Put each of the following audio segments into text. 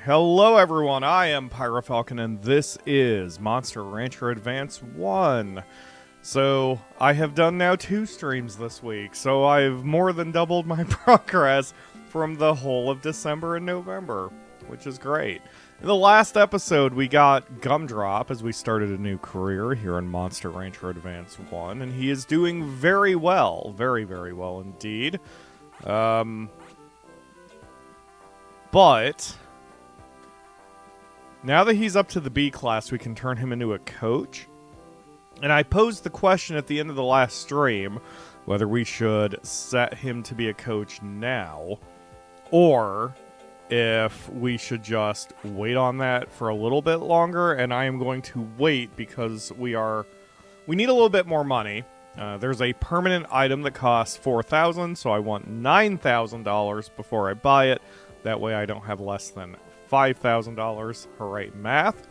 Hello everyone, I am PyroFalkon and this is Monster Rancher Advance 1. So, I have done now 2 streams this week, so I've more than doubled my progress from the whole of December and November, which is great. In the last episode, we got Gumdrop as we started a new career here in Monster Rancher Advance 1, and he is doing very well. Very, very well indeed. But now that he's up to the B class, we can turn him into a coach. And I posed the question at the end of the last stream whether we should set him to be a coach now, or if we should just wait on that for a little bit longer. And I am going to wait because we need a little bit more money. There's a permanent item that costs $4,000, so I want $9,000 before I buy it. That way I don't have less than $5,000. Hooray, math.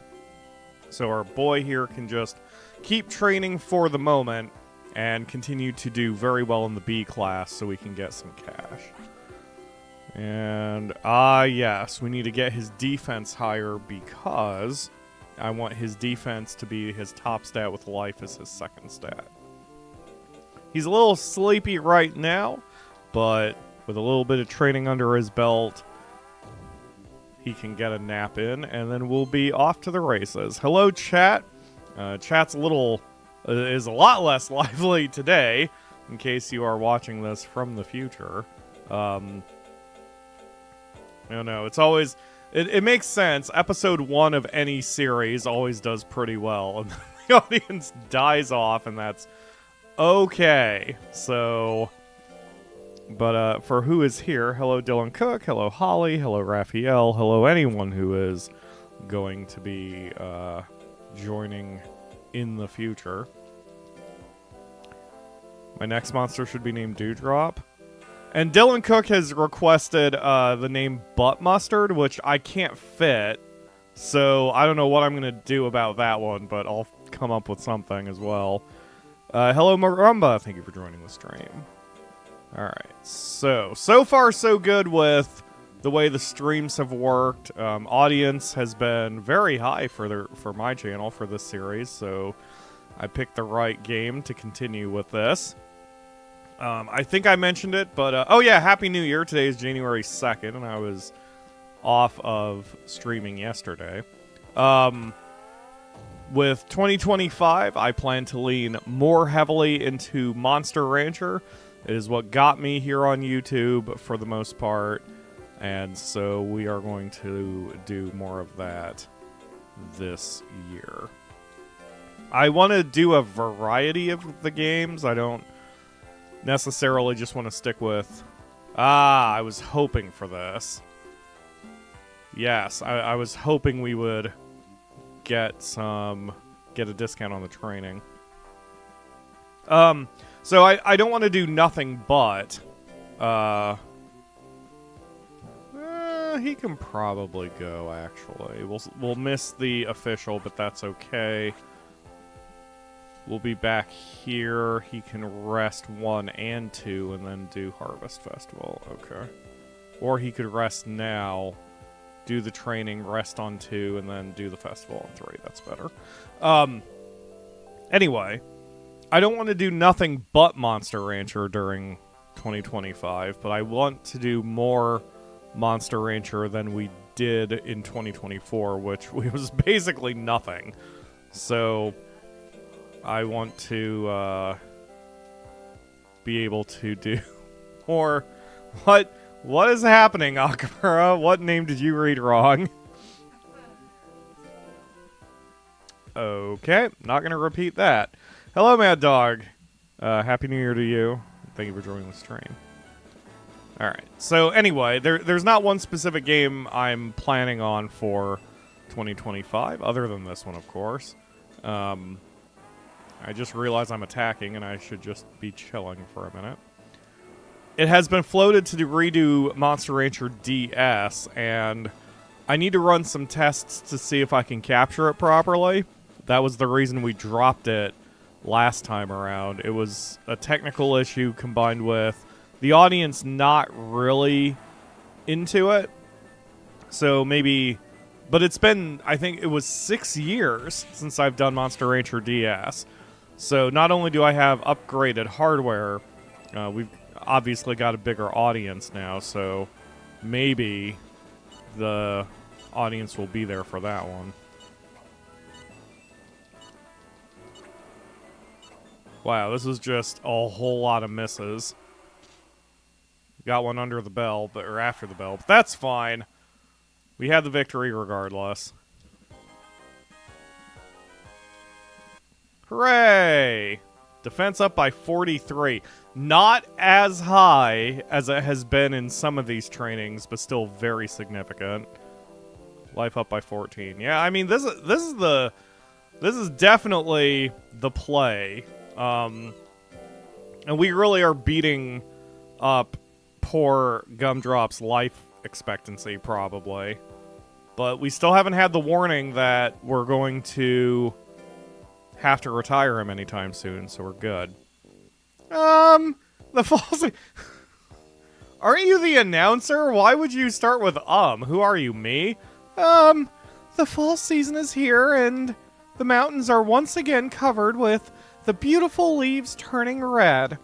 So our boy here can just keep training for the moment and continue to do very well in the B class so we can get some cash. And, yes, we need to get his defense higher because I want his defense to be his top stat with life as his second stat. He's a little sleepy right now, but with a little bit of training under his belt, he can get a nap in, and then we'll be off to the races. Hello, chat. Chat's is a lot less lively today, in case you are watching this from the future. I don't know. It's always... It makes sense. Episode 1 of any series always does pretty well, and the audience dies off, and that's okay. So... But for who is here, hello Dylan Cook, hello Holly, hello Raphael, hello anyone who is going to be joining in the future. My next monster should be named Dewdrop. And Dylan Cook has requested the name Butt Mustard, which I can't fit. So I don't know what I'm going to do about that one, but I'll come up with something as well. Hello Marumba, thank you for joining the stream. Alright, so far so good with the way the streams have worked. Audience has been very high for my channel for this series, so I picked the right game to continue with this. I think I mentioned it, but oh yeah, Happy New Year. Today is January 2nd, and I was off of streaming yesterday. With 2025, I plan to lean more heavily into Monster Rancher. It is what got me here on YouTube for the most part, and so we are going to do more of that this year. I want to do a variety of the games. I don't necessarily just want to stick with... I was hoping for this. Yes, I was hoping we would get a discount on the training. So I don't want to do nothing but, he can probably go, actually. We'll miss the official, but that's okay. We'll be back here. He can rest 1 and 2 and then do Harvest Festival. Okay. Or he could rest now, do the training, rest on 2, and then do the festival on 3. That's better. Anyway, I don't want to do nothing but Monster Rancher during 2025, but I want to do more Monster Rancher than we did in 2024, which was basically nothing. So I want to be able to do more. What is happening, Akabura? What name did you read wrong? Okay, not going to repeat that. Hello, Mad Dog. Happy New Year to you. Thank you for joining the stream. Alright, so anyway, there's not one specific game I'm planning on for 2025, other than this one, of course. I just realized I'm attacking, and I should just be chilling for a minute. It has been floated to redo Monster Rancher DS, and I need to run some tests to see if I can capture it properly. That was the reason we dropped it last time around. It was a technical issue combined with the audience not really into it. So maybe But it's been, I think it was 6 years since I've done Monster Rancher DS. So not only do I have upgraded hardware, we've obviously got a bigger audience now, so maybe the audience will be there for that one. Wow, this is just a whole lot of misses. Got one under the bell, or after the bell, but that's fine. We had the victory regardless. Hooray! Defense up by 43. Not as high as it has been in some of these trainings, but still very significant. Life up by 14. Yeah, I mean this is definitely the play. And we really are beating up poor Gumdrop's life expectancy, probably. But we still haven't had the warning that we're going to have to retire him anytime soon, so we're good. The false... Aren't you the announcer? Why would you start with Who are you, me? The fall season is here, and the mountains are once again covered with the beautiful leaves turning red.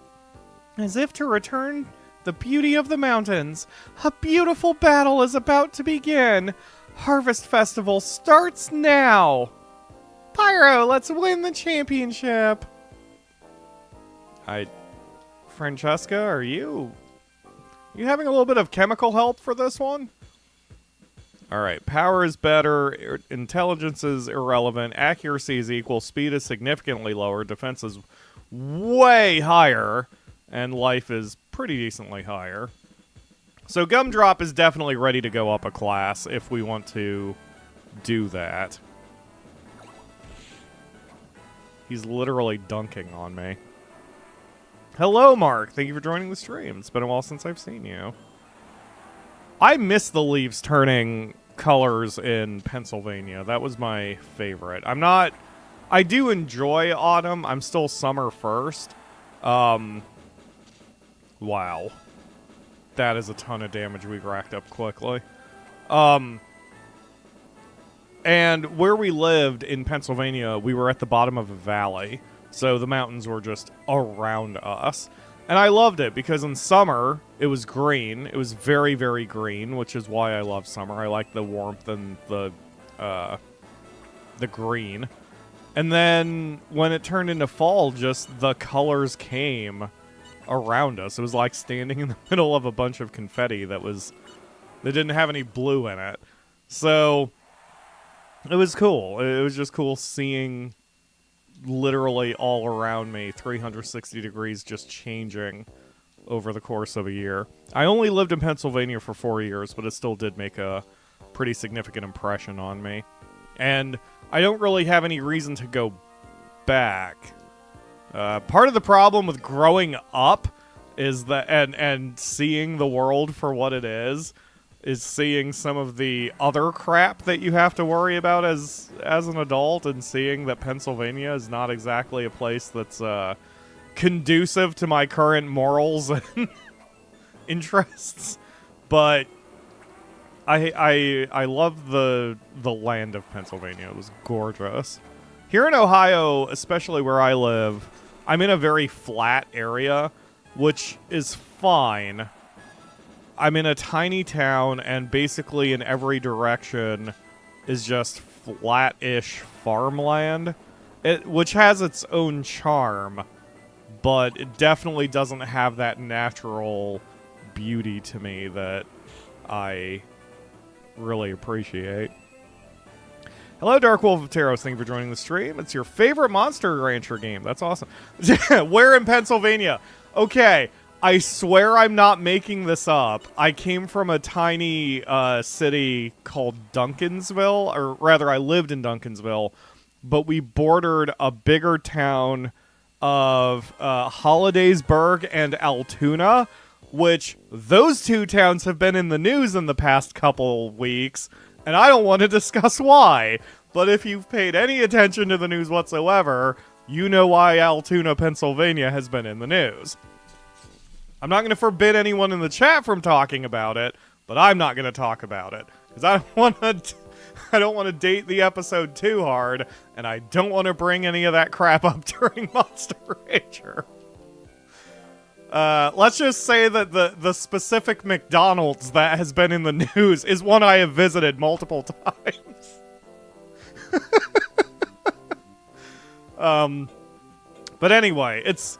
As if to return the beauty of the mountains, a beautiful battle is about to begin. Harvest Festival starts now. Pyro, let's win the championship. Francesca, are you having a little bit of chemical help for this one? Alright, power is better, intelligence is irrelevant, accuracy is equal, speed is significantly lower, defense is way higher, and life is pretty decently higher. So Gumdrop is definitely ready to go up a class if we want to do that. He's literally dunking on me. Hello, Mark. Thank you for joining the stream. It's been a while since I've seen you. I miss the leaves turning colors in Pennsylvania. That was my favorite. I do enjoy autumn. I'm still summer first. Wow. That is a ton of damage we racked up quickly. And where we lived in Pennsylvania, we were at the bottom of a valley. So the mountains were just around us. And I loved it because in summer, it was green. It was very, very green, which is why I love summer. I like the warmth and the green. And then when it turned into fall, just the colors came around us. It was like standing in the middle of a bunch of confetti that didn't have any blue in it. So it was cool. It was just cool seeing literally all around me 360 degrees just changing over the course of a year. I only lived in Pennsylvania for 4 years, but it still did make a pretty significant impression on me. And I don't really have any reason to go back. Part of the problem with growing up is that, and seeing the world for what it is seeing some of the other crap that you have to worry about as an adult, and seeing that Pennsylvania is not exactly a place that's conducive to my current morals and interests. But I love the land of Pennsylvania. It was gorgeous. Here in Ohio, especially where I live, I'm in a very flat area, which is fine. I'm in a tiny town, and basically in every direction is just flat-ish farmland, which has its own charm, but it definitely doesn't have that natural beauty to me that I really appreciate. Hello, Dark Wolf of Taros. Thank you for joining the stream. It's your favorite Monster Rancher game. That's awesome. Where in Pennsylvania? Okay. I swear I'm not making this up. I came from a tiny city called Duncansville, or rather, I lived in Duncansville, but we bordered a bigger town of Hollidaysburg and Altoona, which those two towns have been in the news in the past couple weeks, and I don't want to discuss why. But if you've paid any attention to the news whatsoever, you know why Altoona, Pennsylvania has been in the news. I'm not going to forbid anyone in the chat from talking about it, but I'm not going to talk about it, because I don't want to I don't want to date the episode too hard, and I don't want to bring any of that crap up during Monster Ranger. Let's just say that the specific McDonald's that has been in the news is one I have visited multiple times. But anyway, it's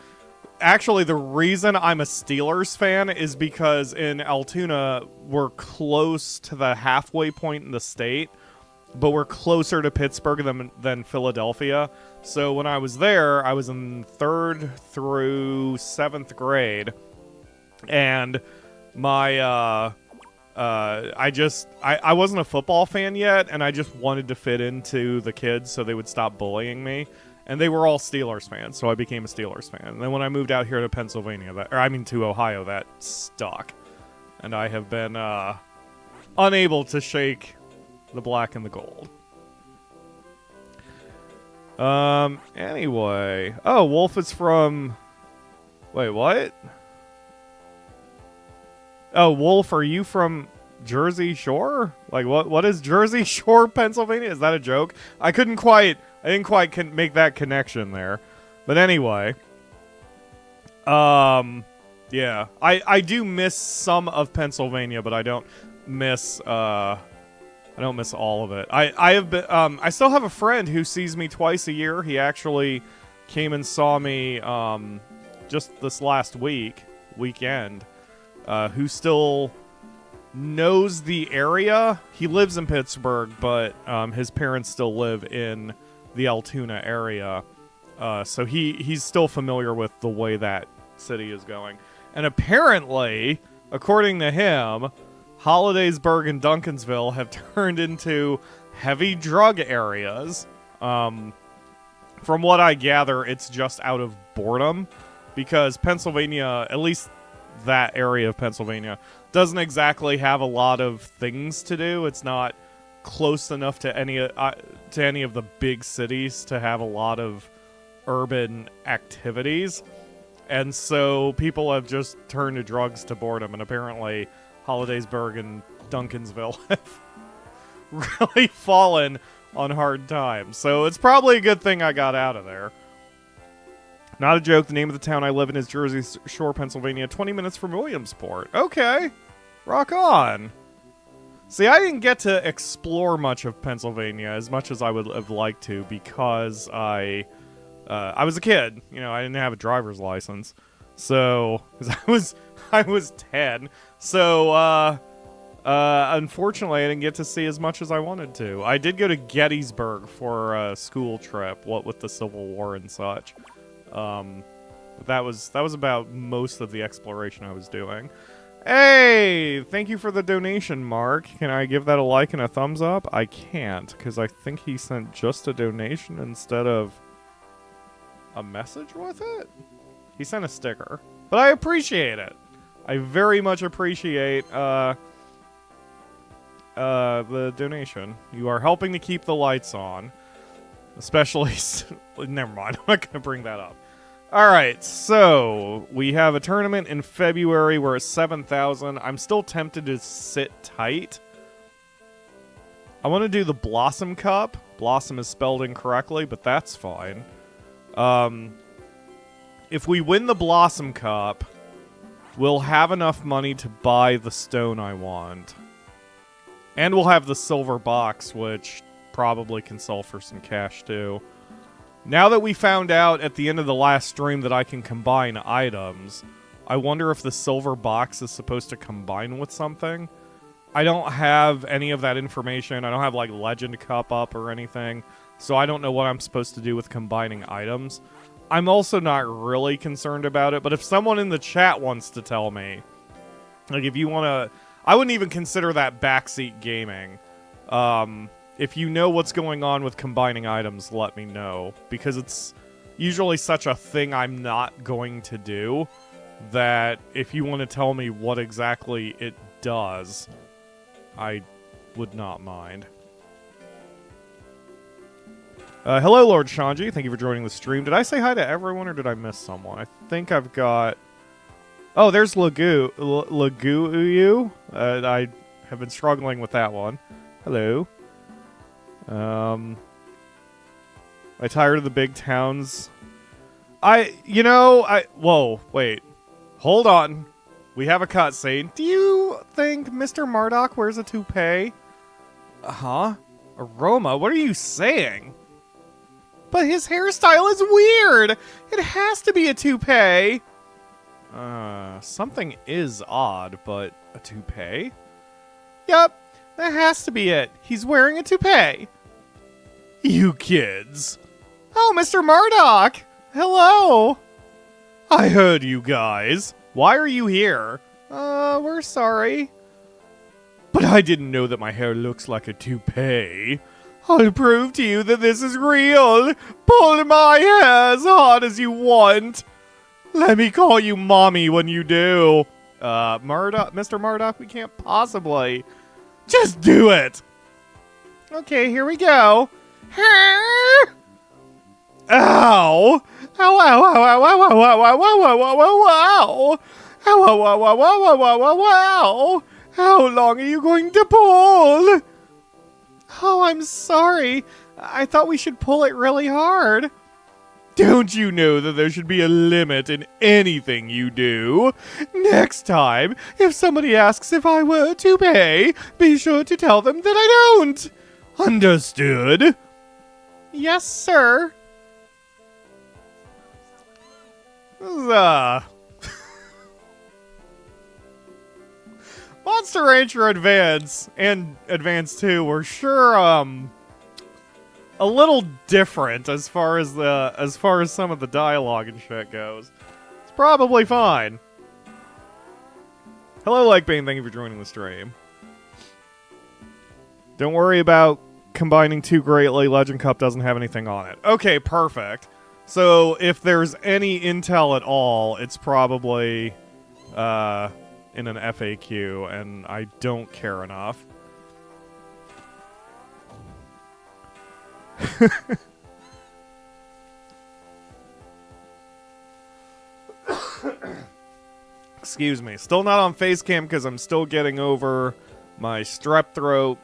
actually the reason I'm a Steelers fan is because in Altoona, we're close to the halfway point in the state, but we're closer to Pittsburgh than Philadelphia. So when I was there, I was in 3rd through 7th grade, and my I wasn't a football fan yet, and I just wanted to fit into the kids so they would stop bullying me. And they were all Steelers fans, so I became a Steelers fan. And then when I moved out here to Pennsylvania, to Ohio, that stuck. And I have been unable to shake the black and the gold. Anyway. Oh, Wolf is from... Wait, what? Oh, Wolf, are you from Jersey Shore? Like, what is Jersey Shore, Pennsylvania? Is that a joke? I didn't quite make that connection there. But anyway. Yeah. I do miss some of Pennsylvania, but I don't miss all of it. I still have a friend who sees me twice a year. He actually came and saw me just this last weekend, who still knows the area. He lives in Pittsburgh, but his parents still live in the Altoona area. So he's still familiar with the way that city is going. And apparently, according to him, Hollidaysburg and Duncansville have turned into heavy drug areas. From what I gather, it's just out of boredom, because Pennsylvania, at least that area of Pennsylvania, doesn't exactly have a lot of things to do. It's not close enough to any of the big cities to have a lot of urban activities. And so people have just turned to drugs to boredom, and apparently Hollidaysburg and Duncansville have really fallen on hard times. So it's probably a good thing I got out of there. Not a joke, the name of the town I live in is Jersey Shore, Pennsylvania, 20 minutes from Williamsport. Okay, rock on. See, I didn't get to explore much of Pennsylvania as much as I would have liked to, because I was a kid. You know, I didn't have a driver's license. So, because I was 10. So, unfortunately, I didn't get to see as much as I wanted to. I did go to Gettysburg for a school trip, what with the Civil War and such. That was about most of the exploration I was doing. Hey, thank you for the donation, Mark. Can I give that a like and a thumbs up? I can't, because I think he sent just a donation instead of a message with it. He sent a sticker, but I appreciate it. I very much appreciate the donation. You are helping to keep the lights on, especially. Never mind. I'm not going to bring that up. All right, so we have a tournament in February. We're at 7,000. I'm still tempted to sit tight. I want to do the Blossom Cup. Blossom is spelled incorrectly, but that's fine. If we win the Blossom Cup, we'll have enough money to buy the stone I want. And we'll have the silver box, which probably can sell for some cash too. Now that we found out at the end of the last stream that I can combine items, I wonder if the silver box is supposed to combine with something. I don't have any of that information. I don't have, like, Legend Cup up or anything, so I don't know what I'm supposed to do with combining items. I'm also not really concerned about it, but if someone in the chat wants to tell me, like, if you want to... I wouldn't even consider that backseat gaming. If you know what's going on with combining items, let me know. Because it's usually such a thing I'm not going to do, that if you want to tell me what exactly it does, I would not mind. Hello, Lord Shanji. Thank you for joining the stream. Did I say hi to everyone, or did I miss someone? I think I've got... Oh, there's Lagu. I have been struggling with that one. Hello. I tired of the big towns. Whoa, wait. Hold on. We have a cutscene. Do you think Mr. Marduk wears a toupee? Huh? Aroma, what are you saying? But his hairstyle is weird! It has to be a toupee! Something is odd, but a toupee? Yup, that has to be it. He's wearing a toupee. You kids. Oh, Mr. Marduk! Hello! I heard you guys. Why are you here? We're sorry. But I didn't know that my hair looks like a toupee. I'll prove to you that this is real. Pull my hair as hard as you want. Let me call you mommy when you do. Mr. Marduk, we can't possibly. Just do it. Okay, here we go. Ow! Ow! Ow! Ow! Ow! Ow! Ow! Ow! Ow! Ow! Ow! Ow! Ow! How long are you going to pull? Oh, I'm sorry. I thought we should pull it really hard. Don't you know that there should be a limit in anything you do? Next time, if somebody asks if I were to pay, be sure to tell them that I don't. Understood? Yes, sir. Monster Rancher Advance and Advance 2 were sure a little different as far as some of the dialogue and shit goes. It's probably fine. Hello, Lakebane, thank you for joining the stream. Don't worry about combining too greatly. Legend Cup doesn't have anything on it. Okay, perfect. So if there's any intel at all, it's probably in an FAQ, and I don't care enough. Excuse me. Still not on Facecam because I'm still getting over my strep throat,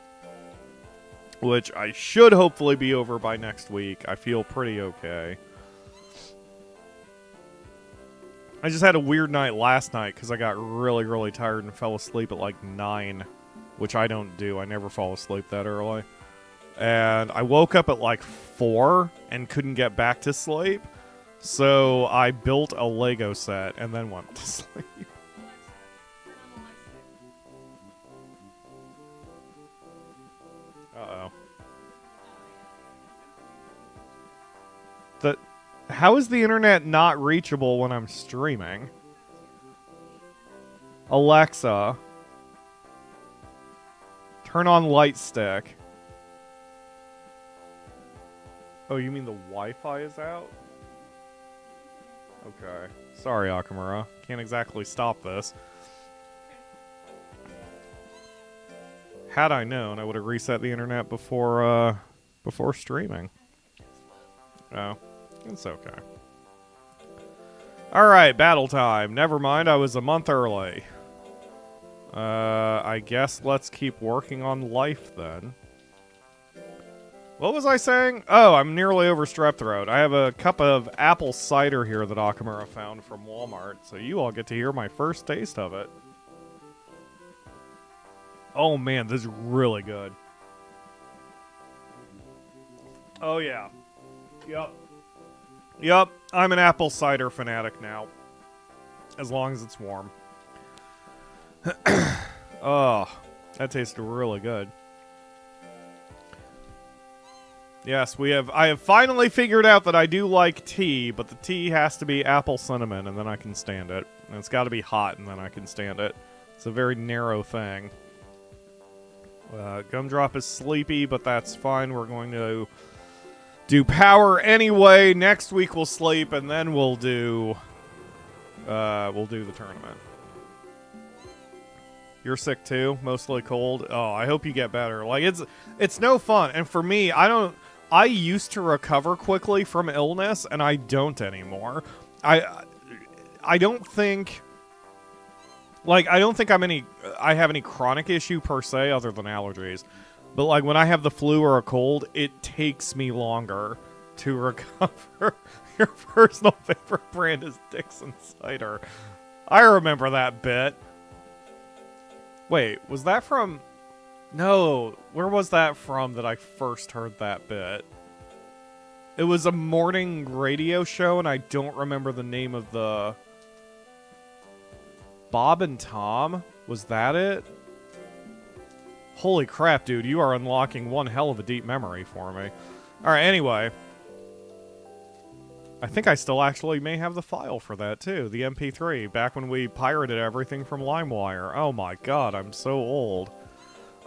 which I should hopefully be over by next week. I feel pretty okay. I just had a weird night last night because I got really, really tired and fell asleep at like 9, which I don't do. I never fall asleep that early. And I woke up at like 4 and couldn't get back to sleep. So I built a Lego set and then went to sleep. Uh-oh. How is the internet not reachable when I'm streaming? Alexa, turn on light stick. Oh, you mean the Wi-Fi is out? Okay. Sorry, Akamura. Can't exactly stop this. Had I known, I would have reset the internet before streaming. Oh. It's okay. Alright, battle time. Never mind, I was a month early. I guess let's keep working on life then. What was I saying? Oh, I'm nearly over strep throat. I have a cup of apple cider here that Akamura found from Walmart, so you all get to hear my first taste of it. Oh man, this is really good. Oh yeah. Yep. Yup, I'm an apple cider fanatic now. As long as it's warm. Oh, that tasted really good. Yes, I have finally figured out that I do like tea, but the tea has to be apple cinnamon, and then I can stand it. And it's got to be hot, and then I can stand it. It's a very narrow thing. Gumdrop is sleepy, but that's fine. We're going to do power anyway. Next week we'll sleep, and then we'll do the tournament. You're sick too, mostly cold. Oh, I hope you get better. Like it's no fun. And for me, I used to recover quickly from illness, and I don't anymore. I don't think I have any chronic issue per se other than allergies. But like when I have the flu or a cold, it takes me longer to recover. Your personal favorite brand is Dixon Cider. I remember that bit. Wait, was that from... No, where was that from that I first heard that bit? It was a morning radio show, and I don't remember the name of the... Bob and Tom? Was that it? Holy crap, dude, you are unlocking one hell of a deep memory for me. Alright, anyway. I think I still actually may have the file for that, too. The MP3, back when we pirated everything from LimeWire. Oh my god, I'm so old.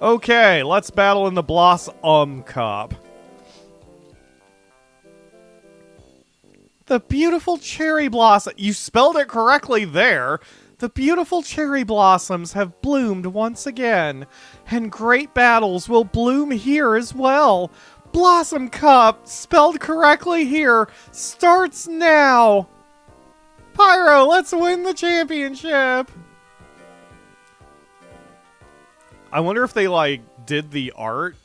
Okay, let's battle in the Blossom Cup. The beautiful cherry blossom. You spelled it correctly there. The beautiful cherry blossoms have bloomed once again, and great battles will bloom here as well. Blossom Cup, spelled correctly here, starts now. Pyro, let's win the championship. I wonder if they, like, did the art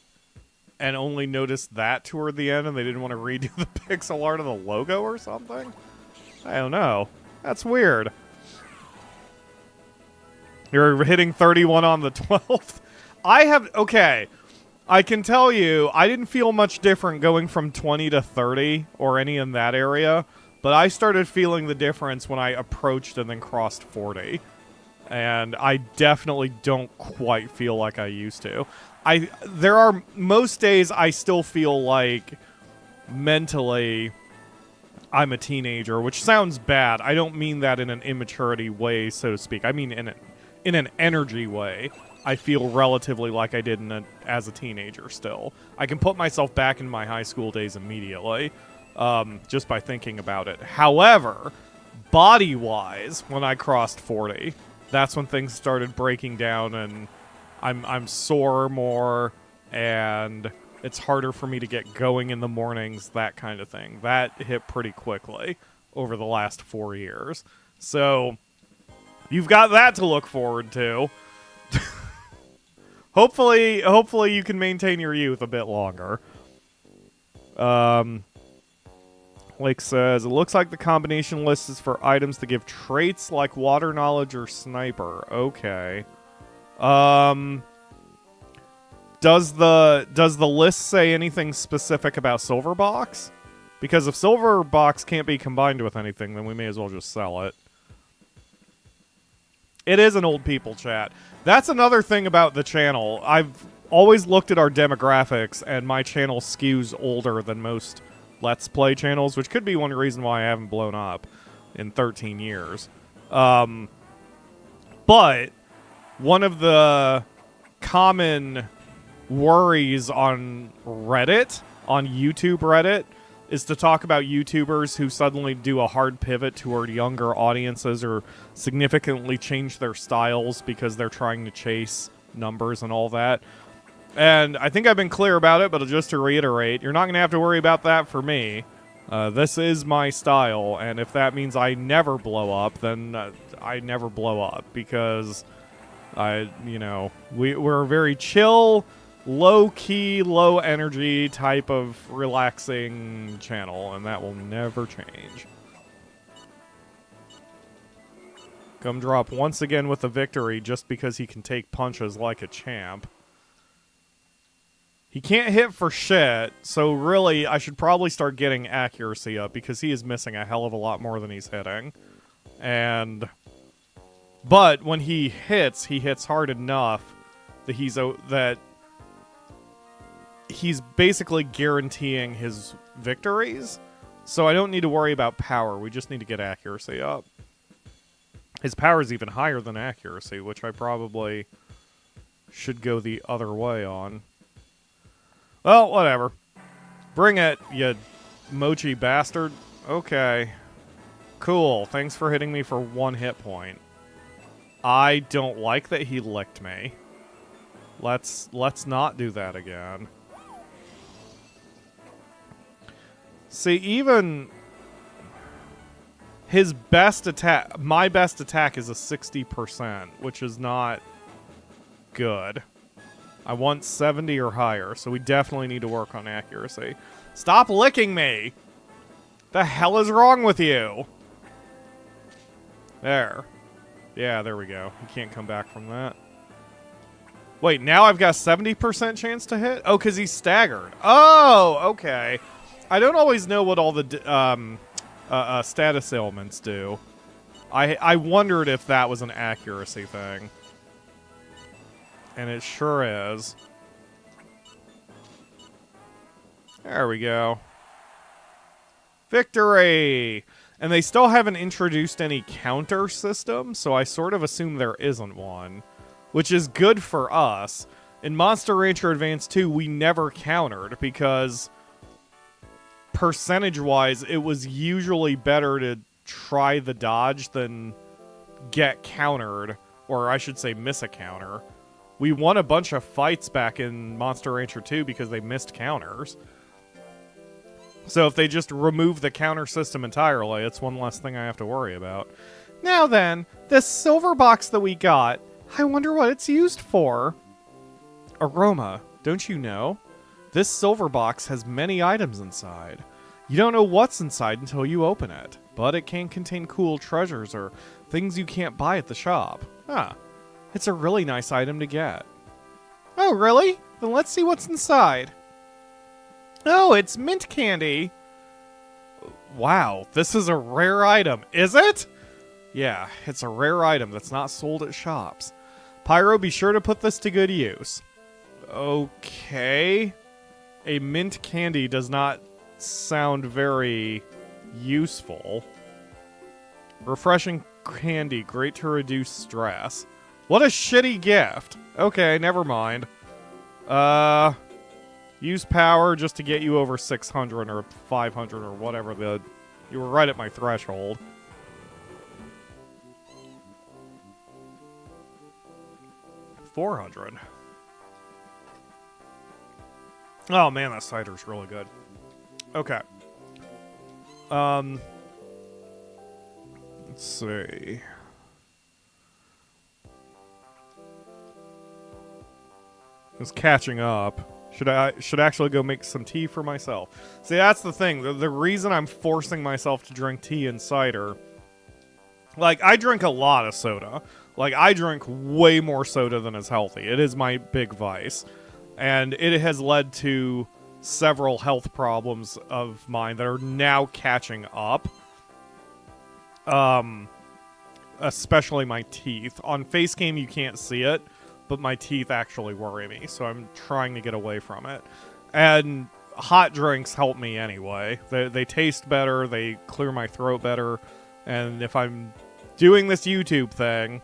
and only noticed that toward the end and they didn't want to redo the pixel art of the logo or something? I don't know. That's weird. You're hitting 31 on the 12th. Okay. I can tell you, I didn't feel much different going from 20 to 30 or any in that area, but I started feeling the difference when I approached and then crossed 40. And I definitely don't quite feel like I used to. There are most days I still feel like mentally I'm a teenager, which sounds bad. I don't mean that in an immaturity way, so to speak. I mean in an energy way. I feel relatively like I did as a teenager still. I can put myself back in my high school days immediately, just by thinking about it. However, body-wise, when I crossed 40, that's when things started breaking down, and I'm sore more, and it's harder for me to get going in the mornings, that kind of thing. That hit pretty quickly over the last 4 years. So, you've got that to look forward to. Hopefully you can maintain your youth a bit longer. Lake says, it looks like the combination list is for items that give traits like water knowledge or sniper. Okay. Does the list say anything specific about Silver Box? Because if Silver Box can't be combined with anything, then we may as well just sell it. It is an old people chat. That's another thing about the channel. I've always looked at our demographics, and my channel skews older than most Let's Play channels, which could be one reason why I haven't blown up in 13 years. But one of the common worries on Reddit, on YouTube Reddit, is to talk about YouTubers who suddenly do a hard pivot toward younger audiences or significantly change their styles because they're trying to chase numbers and all that. And I think I've been clear about it, but just to reiterate, you're not going to have to worry about that for me. This is my style, and if that means I never blow up, then I never blow up, because we're a very chill, low-key, low-energy type of relaxing channel, and that will never change. Gumdrop once again with a victory just because he can take punches like a champ. He can't hit for shit, so really I should probably start getting accuracy up because he is missing a hell of a lot more than he's hitting. But when he hits hard enough that he's basically guaranteeing his victories. So I don't need to worry about power, we just need to get accuracy up. His power is even higher than accuracy, which I probably should go the other way on. Well, whatever. Bring it, you mochi bastard. Okay. Cool, thanks for hitting me for 1 hit point. I don't like that he licked me. Let's not do that again. See, even his best attack, my best attack is a 60%, which is not good. I want 70 or higher, so we definitely need to work on accuracy. Stop licking me! The hell is wrong with you? There. Yeah, there we go. You can't come back from that. Wait, now I've got 70% chance to hit? Oh, because he's staggered. Oh, okay. I don't always know what all the status ailments do. I wondered if that was an accuracy thing. And it sure is. There we go. Victory! And they still haven't introduced any counter system, so I sort of assume there isn't one. Which is good for us. In Monster Rancher Advance 2, we never countered, because percentage-wise, it was usually better to try the dodge than get countered, or I should say miss a counter. We won a bunch of fights back in Monster Rancher 2 because they missed counters. So if they just remove the counter system entirely, it's one less thing I have to worry about. Now then, this silver box that we got, I wonder what it's used for. Aroma, don't you know? This silver box has many items inside. You don't know what's inside until you open it, but it can contain cool treasures or things you can't buy at the shop. Huh. It's a really nice item to get. Oh, really? Then let's see what's inside. Oh, it's mint candy. Wow, this is a rare item, is it? Yeah, it's a rare item that's not sold at shops. Pyro, be sure to put this to good use. Okay. A mint candy does not sound very useful. Refreshing candy, great to reduce stress. What a shitty gift. Okay, never mind. Use power just to get you over 600 or 500 or whatever the... You were right at my threshold. $400. Oh man, that cider's really good. Okay. Let's see. It's catching up. Should actually go make some tea for myself. See, that's the thing. The reason I'm forcing myself to drink tea and cider... Like, I drink a lot of soda. Like, I drink way more soda than is healthy. It is my big vice. And it has led to several health problems of mine that are now catching up. Especially my teeth. On Facecam, you can't see it. But my teeth actually worry me, so I'm trying to get away from it. And hot drinks help me anyway. They taste better, they clear my throat better, and if I'm doing this YouTube thing,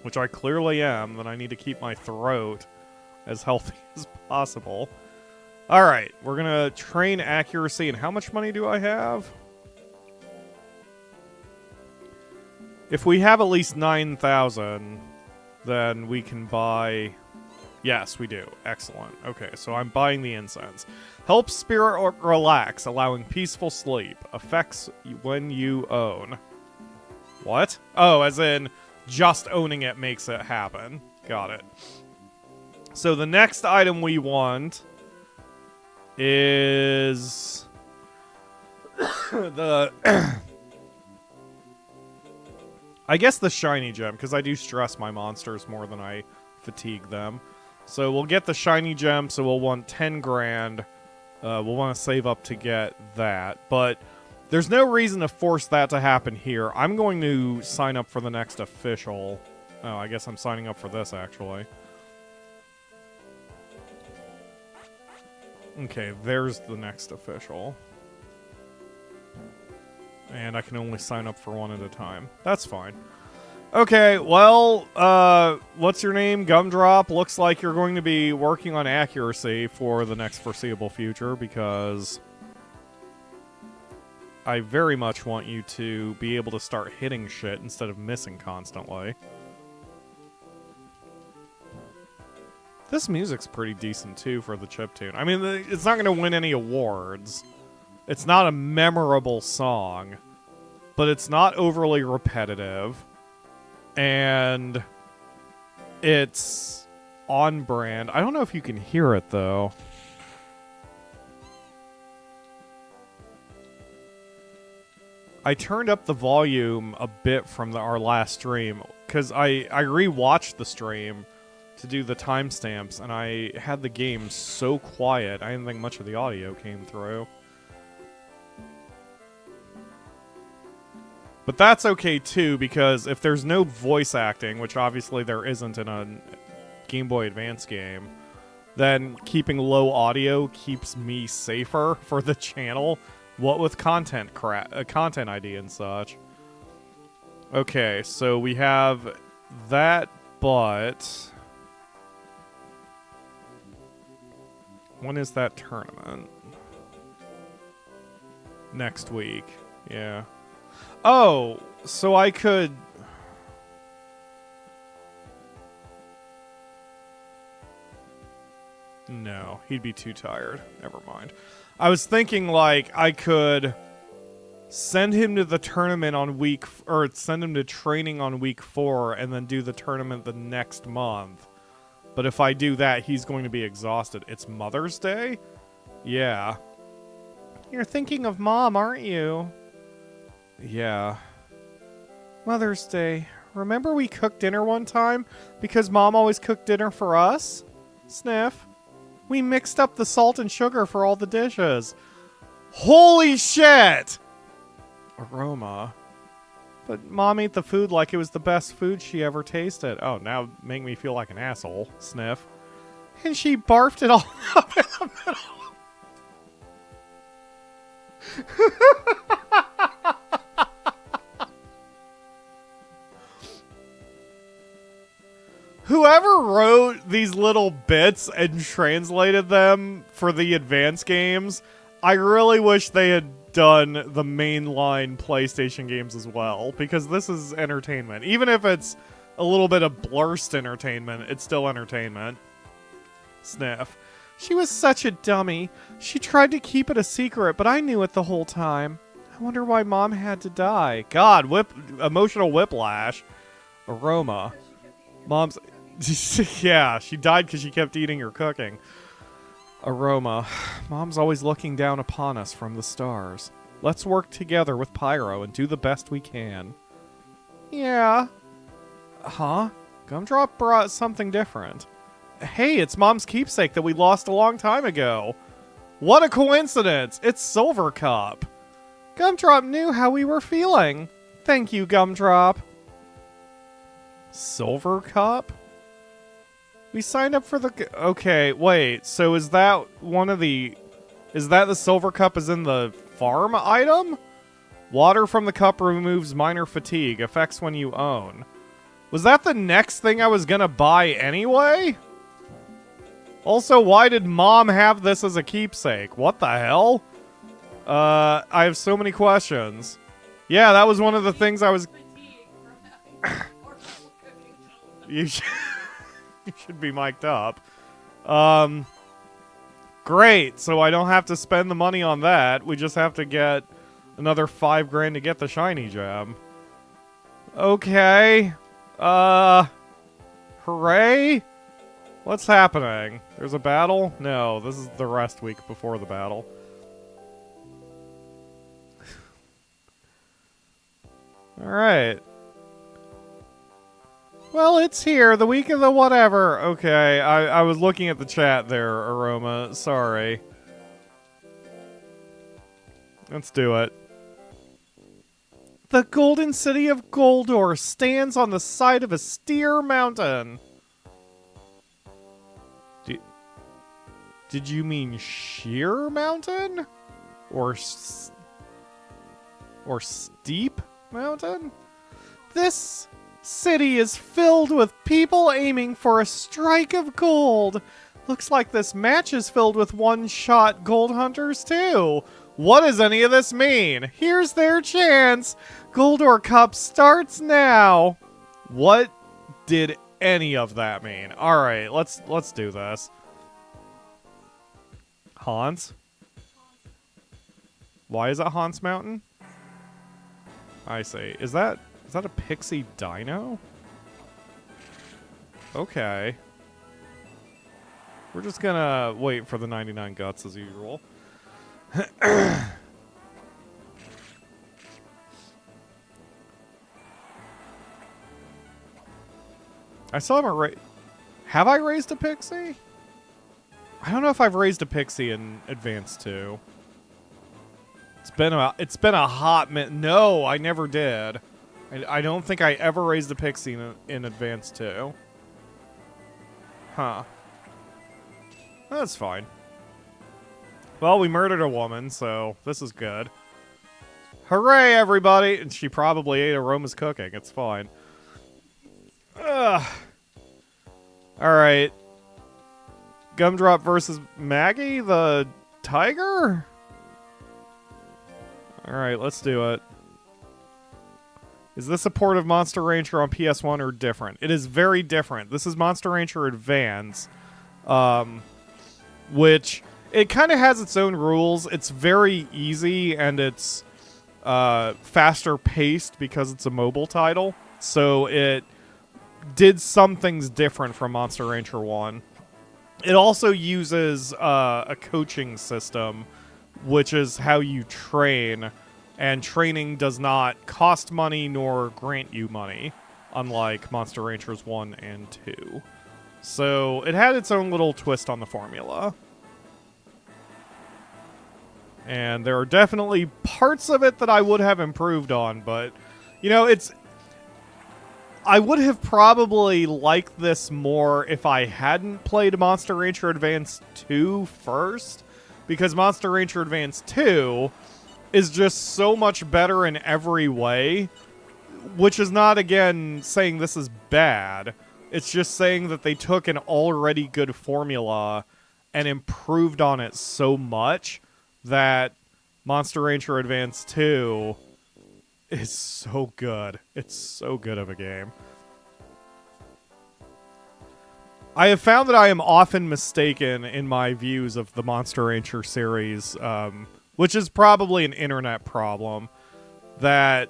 which I clearly am, then I need to keep my throat as healthy as possible. Alright, we're gonna train accuracy, and how much money do I have? If we have at least 9,000... then we can buy... Yes, we do. Excellent. Okay, so I'm buying the incense. Helps spirit relax, allowing peaceful sleep. Effects when you own. What? Oh, as in, just owning it makes it happen. Got it. So the next item we want is... the... I guess the shiny gem, because I do stress my monsters more than I fatigue them. So we'll get the shiny gem, so we'll want 10 grand. We'll want to save up to get that. But there's no reason to force that to happen here. I'm going to sign up for the next official. Oh, I guess I'm signing up for this, actually. Okay, there's the next official. And I can only sign up for one at a time. That's fine. Okay, well, what's your name? Gumdrop. Looks like you're going to be working on accuracy for the next foreseeable future, because I very much want you to be able to start hitting shit instead of missing constantly. This music's pretty decent, too, for the chiptune. I mean, it's not going to win any awards. It's not a memorable song, but it's not overly repetitive, and it's on brand. I don't know if you can hear it, though. I turned up the volume a bit from our last stream, because I rewatched the stream to do the timestamps, and I had the game so quiet, I didn't think much of the audio came through. But that's okay, too, because if there's no voice acting, which obviously there isn't in a Game Boy Advance game, then keeping low audio keeps me safer for the channel. What with content content ID and such. Okay, so we have that, but when is that tournament? Next week. Yeah. Oh, so I could... No, he'd be too tired. Never mind. I was thinking, like, I could send him to the tournament on or send him to training on week 4 and then do the tournament the next month. But if I do that, he's going to be exhausted. It's Mother's Day? Yeah. You're thinking of Mom, aren't you? Yeah. Mother's Day. Remember we cooked dinner one time? Because Mom always cooked dinner for us? Sniff. We mixed up the salt and sugar for all the dishes. Holy shit! Aroma. But Mom ate the food like it was the best food she ever tasted. Oh, now make me feel like an asshole. Sniff. And she barfed it all up in the middle. Whoever wrote these little bits and translated them for the advanced games, I really wish they had done the mainline PlayStation games as well, because this is entertainment. Even if it's a little bit of blurst entertainment, it's still entertainment. Sniff. She was such a dummy. She tried to keep it a secret, but I knew it the whole time. I wonder why Mom had to die. God, emotional whiplash. Aroma. Mom's... Yeah, she died because she kept eating her cooking. Aroma. Mom's always looking down upon us from the stars. Let's work together with Pyro and do the best we can. Yeah. Huh? Gumdrop brought something different. Hey, it's Mom's keepsake that we lost a long time ago. What a coincidence! It's Silver Cup. Gumdrop knew how we were feeling. Thank you, Gumdrop. Silver Cup? We signed up for the... Okay, wait. So is that one of the... Is that the Silver Cup is in the farm item? Water from the cup removes minor fatigue. Effects when you own. Was that the next thing I was gonna buy anyway? Also, why did Mom have this as a keepsake? What the hell? I have so many questions. Yeah, that was one of the things I was... You should be mic'd up. Great, so I don't have to spend the money on that. We just have to get another $5 grand to get the shiny gem. Okay. Hooray? What's happening? There's a battle? No, this is the rest week before the battle. Alright. Well, it's here, the week of the whatever. Okay, I was looking at the chat there, Aroma. Sorry. Let's do it. The golden city of Goldor stands on the side of a steer mountain. Did you mean sheer mountain? Or steep mountain? This city is filled with people aiming for a strike of gold. Looks like this match is filled with one-shot gold hunters too. What does any of this mean? Here's their chance. Goldor Cup starts now. What did any of that mean? All right, let's do this. Hans? Why is it Hans Mountain? I see. Is that a pixie dino? Okay. We're just gonna wait for the 99 guts as usual. I still haven't Have I raised a pixie? I don't know if I've raised a pixie in Advance 2. It's been a hot minute. No, I never did. I don't think I ever raised a pixie in Advance 2. Huh. That's fine. Well, we murdered a woman, so this is good. Hooray, everybody! And she probably ate Aroma's cooking. It's fine. Ugh. Alright. Gumdrop versus Maggie, the tiger? Alright, let's do it. Is this a port of Monster Rancher on PS1 or different? It is very different. This is Monster Rancher Advance. Which, it kind of has its own rules. It's very easy, and it's faster paced because it's a mobile title. So it did some things different from Monster Rancher 1. It also uses a coaching system, which is how you train, and training does not cost money nor grant you money, unlike Monster Ranchers 1 and 2. So it had its own little twist on the formula. And there are definitely parts of it that I would have improved on, but, you know, I would have probably liked this more if I hadn't played Monster Rancher Advance 2 first, because Monster Rancher Advance 2 is just so much better in every way, which is not, again, saying this is bad. It's just saying that they took an already good formula and improved on it so much that Monster Rancher Advance 2 is so good. It's so good of a game. I have found that I am often mistaken in my views of the Monster Rancher series, which is probably an internet problem, that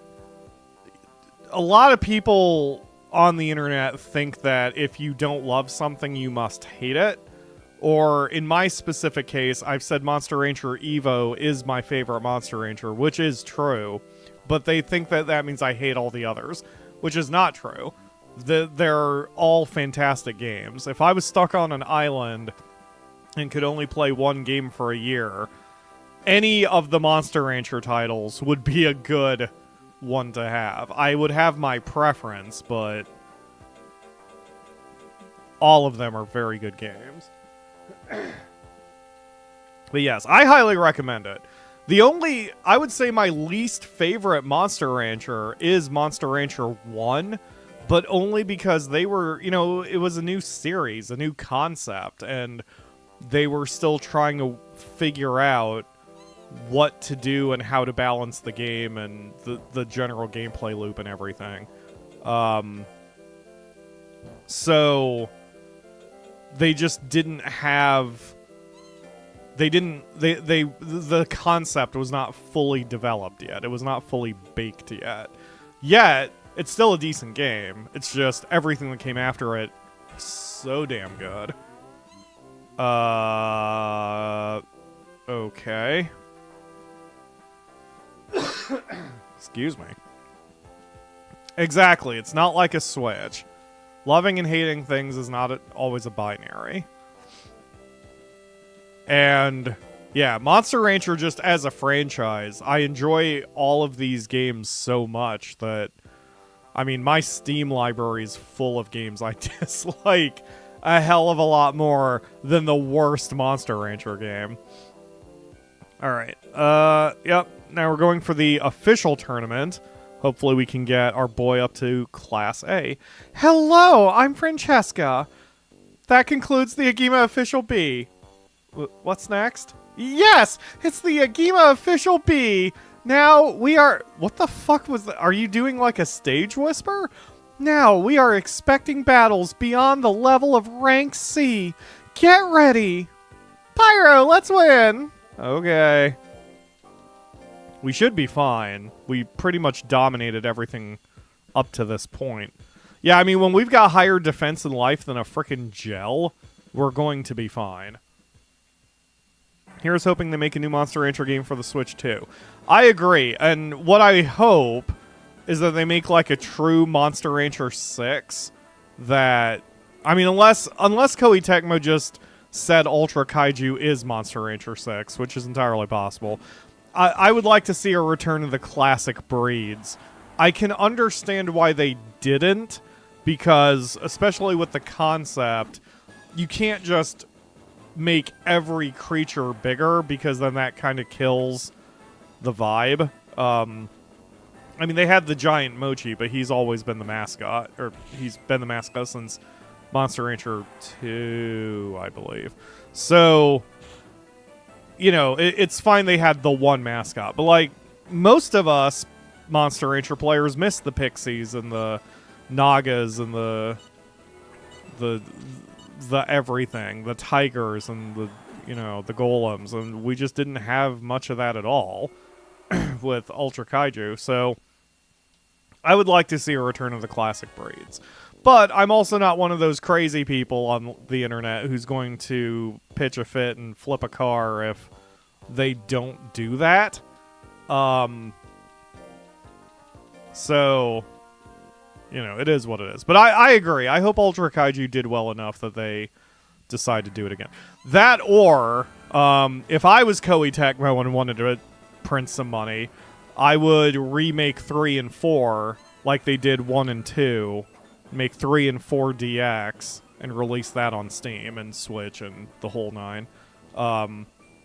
a lot of people on the internet think that if you don't love something, you must hate it. Or, in my specific case, I've said Monster Rancher Evo is my favorite Monster Rancher, which is true. But they think that that means I hate all the others, which is not true. They're all fantastic games. If I was stuck on an island and could only play one game for a year, any of the Monster Rancher titles would be a good one to have. I would have my preference, but all of them are very good games. But yes, I highly recommend it. I would say my least favorite Monster Rancher is Monster Rancher 1, but only because they were, you know, it was a new series, a new concept, and they were still trying to figure out what to do and how to balance the game and the general gameplay loop and everything. So they just didn't have... the concept was not fully developed yet. It was not fully baked yet. Yet, it's still a decent game. It's just everything that came after it, so damn good. Okay. Excuse me. Exactly, it's not like a Switch. Loving and hating things is not always a binary. And, yeah, Monster Rancher just as a franchise, I enjoy all of these games so much that, I mean, my Steam library is full of games I dislike a hell of a lot more than the worst Monster Rancher game. Alright, yep, now we're going for the official tournament. Hopefully we can get our boy up to Class A. Hello, I'm Francesca. That concludes the Agima Official B. What's next? Yes! It's the Agima Official B! Now we are... What the fuck was that? Are you doing like a stage whisper? Now we are expecting battles beyond the level of rank C. Get ready! Pyro, let's win! Okay. We should be fine. We pretty much dominated everything up to this point. Yeah, I mean, when we've got higher defense in life than a frickin' gel, we're going to be fine. Here's hoping they make a new Monster Rancher game for the Switch too. I agree, and what I hope is that they make like a true Monster Rancher 6 that... I mean, unless Koei Tecmo just said Ultra Kaiju is Monster Rancher 6, which is entirely possible. I would like to see a return of the classic breeds. I can understand why they didn't, because, especially with the concept, you can't just make every creature bigger, because then that kind of kills the vibe. I mean, they had the giant Mochi, but he's always been the mascot, or he's been the mascot since Monster Rancher 2, I believe. So, you know, it's fine they had the one mascot, but like most of us Monster Rancher players miss the pixies and the nagas and the everything, the tigers and the, you know, the golems, and we just didn't have much of that at all with Ultra Kaiju. So I would like to see a return of the classic breeds. But I'm also not one of those crazy people on the internet who's going to pitch a fit and flip a car if they don't do that. So, you know, it is what it is. But I agree. I hope Ultra Kaiju did well enough that they decide to do it again. That or, if I was Koei Tecmo and wanted to print some money, I would remake 3 and 4 like they did 1 and 2. Make 3 and 4 DX and release that on Steam and Switch and the whole nine.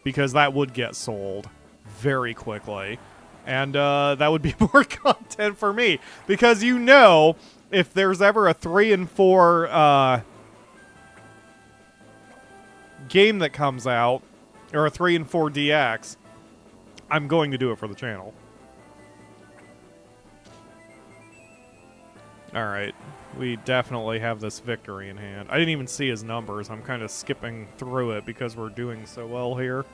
Because that would get sold very quickly. And that would be more content for me. Because you know, if there's ever a 3 and 4 game that comes out, or a 3 and 4 DX, I'm going to do it for the channel. Alright. We definitely have this victory in hand. I didn't even see his numbers. I'm kind of skipping through it because we're doing so well here.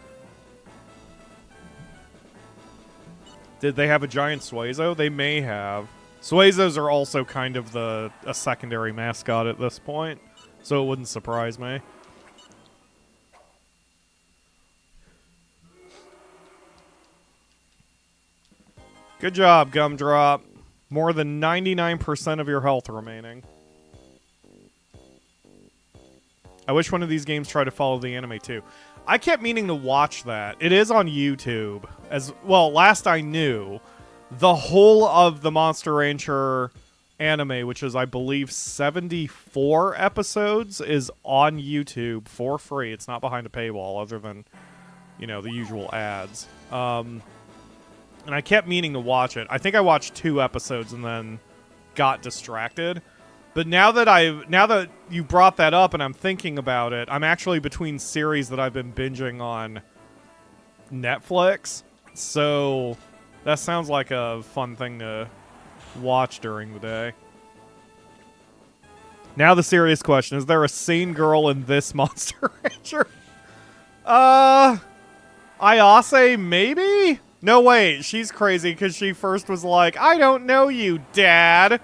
Did they have a giant Suezo? They may have. Suezos are also kind of a secondary mascot at this point, so it wouldn't surprise me. Good job, Gumdrop. More than 99% of your health remaining. I wish one of these games tried to follow the anime too. I kept meaning to watch that. It is on YouTube. As well, last I knew, the whole of the Monster Rancher anime, which is, I believe, 74 episodes, is on YouTube for free. It's not behind a paywall, other than, you know, the usual ads. And I kept meaning to watch it. I think I watched 2 episodes and then got distracted. But now that you brought that up and I'm thinking about it, I'm actually between series that I've been binging on Netflix. So that sounds like a fun thing to watch during the day. Now the serious question. Is there a sane girl in this Monster Rancher? Ayase, maybe? No, wait, she's crazy because she first was like, I don't know you, Dad.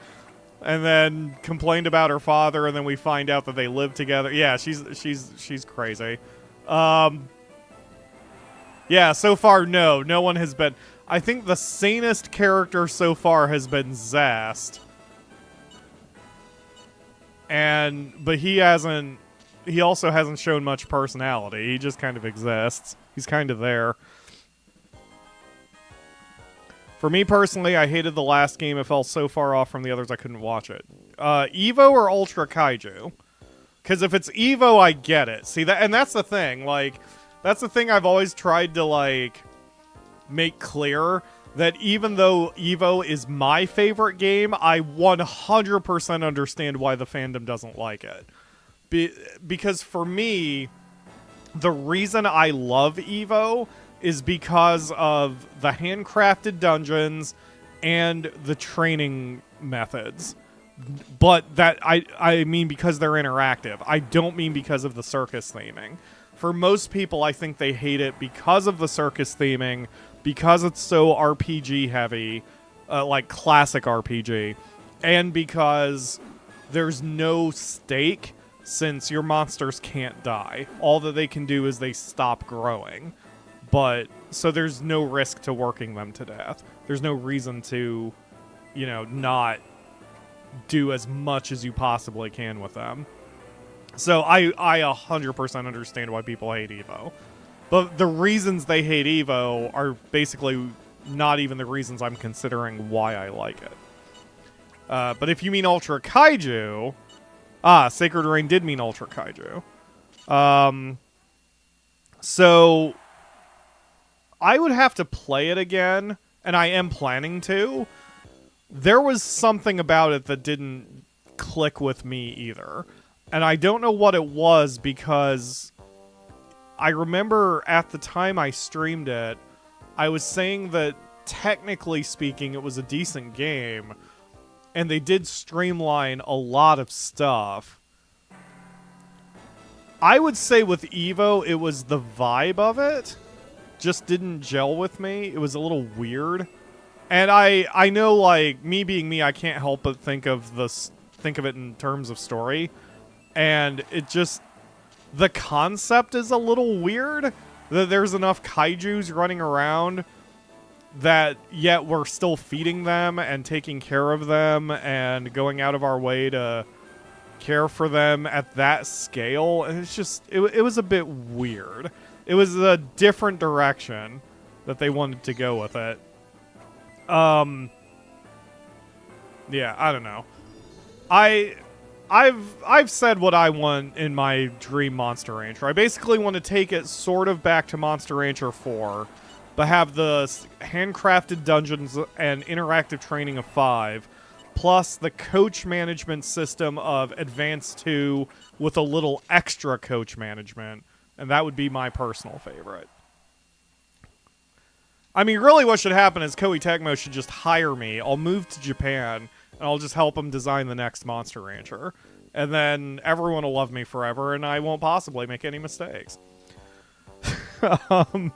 And then complained about her father, and then we find out that they live together. Yeah, she's crazy. Yeah, so far, no one has been... I think the sanest character so far has been Zest. But he also hasn't shown much personality. He just kind of exists. He's kind of there. For me personally, I hated the last game. It fell so far off from the others I couldn't watch it. Evo or Ultra Kaiju? Because if it's Evo, I get it. See, and that's the thing. Like, that's the thing I've always tried to, like, make clear. That even though Evo is my favorite game, I 100% understand why the fandom doesn't like it. Because for me, the reason I love Evo is because of the handcrafted dungeons and the training methods. But that I mean because they're interactive. I don't mean because of the circus theming. For most people, I think they hate it because of the circus theming, because it's so RPG heavy, like classic RPG, and because there's no stake since your monsters can't die. All that they can do is they stop growing. But, so there's no risk to working them to death. There's no reason to, you know, not do as much as you possibly can with them. So I 100% understand why people hate Evo. But the reasons they hate Evo are basically not even the reasons I'm considering why I like it. But if you mean Ultra Kaiju... Sacred Rain did mean Ultra Kaiju. So... I would have to play it again, and I am planning to. There was something about it that didn't click with me either. And I don't know what it was, because I remember at the time I streamed it, I was saying that technically speaking it was a decent game, and they did streamline a lot of stuff. I would say with Evo, it was the vibe of it. Just didn't gel with me. It was a little weird. And I know, like, me being me, I can't help but think of it in terms of story. And it just... the concept is a little weird. That there's enough kaijus running around that yet we're still feeding them and taking care of them and going out of our way to care for them at that scale. And it's just... it was a bit weird. It was a different direction that they wanted to go with it. Yeah, I don't know. I've said what I want in my dream Monster Rancher. I basically want to take it sort of back to Monster Rancher 4, but have the handcrafted dungeons and interactive training of 5, plus the coach management system of Advance 2 with a little extra coach management. And that would be my personal favorite. I mean, really what should happen is Koei Tecmo should just hire me. I'll move to Japan, and I'll just help them design the next Monster Rancher. And then everyone will love me forever, and I won't possibly make any mistakes. Let's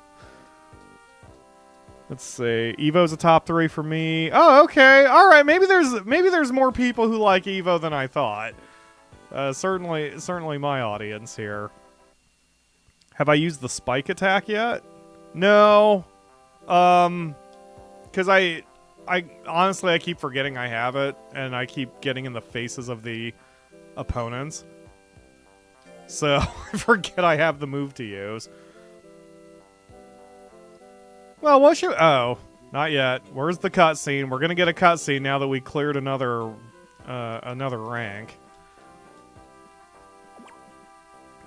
see. Evo's a top 3 for me. Oh, okay. All right. Maybe there's more people who like Evo than I thought. Certainly my audience here. Have I used the spike attack yet? No. Because I honestly, I keep forgetting I have it, and I keep getting in the faces of the opponents. So, I forget I have the move to use. Well, what should... oh, not yet. Where's the cutscene? We're gonna get a cutscene now that we cleared another rank.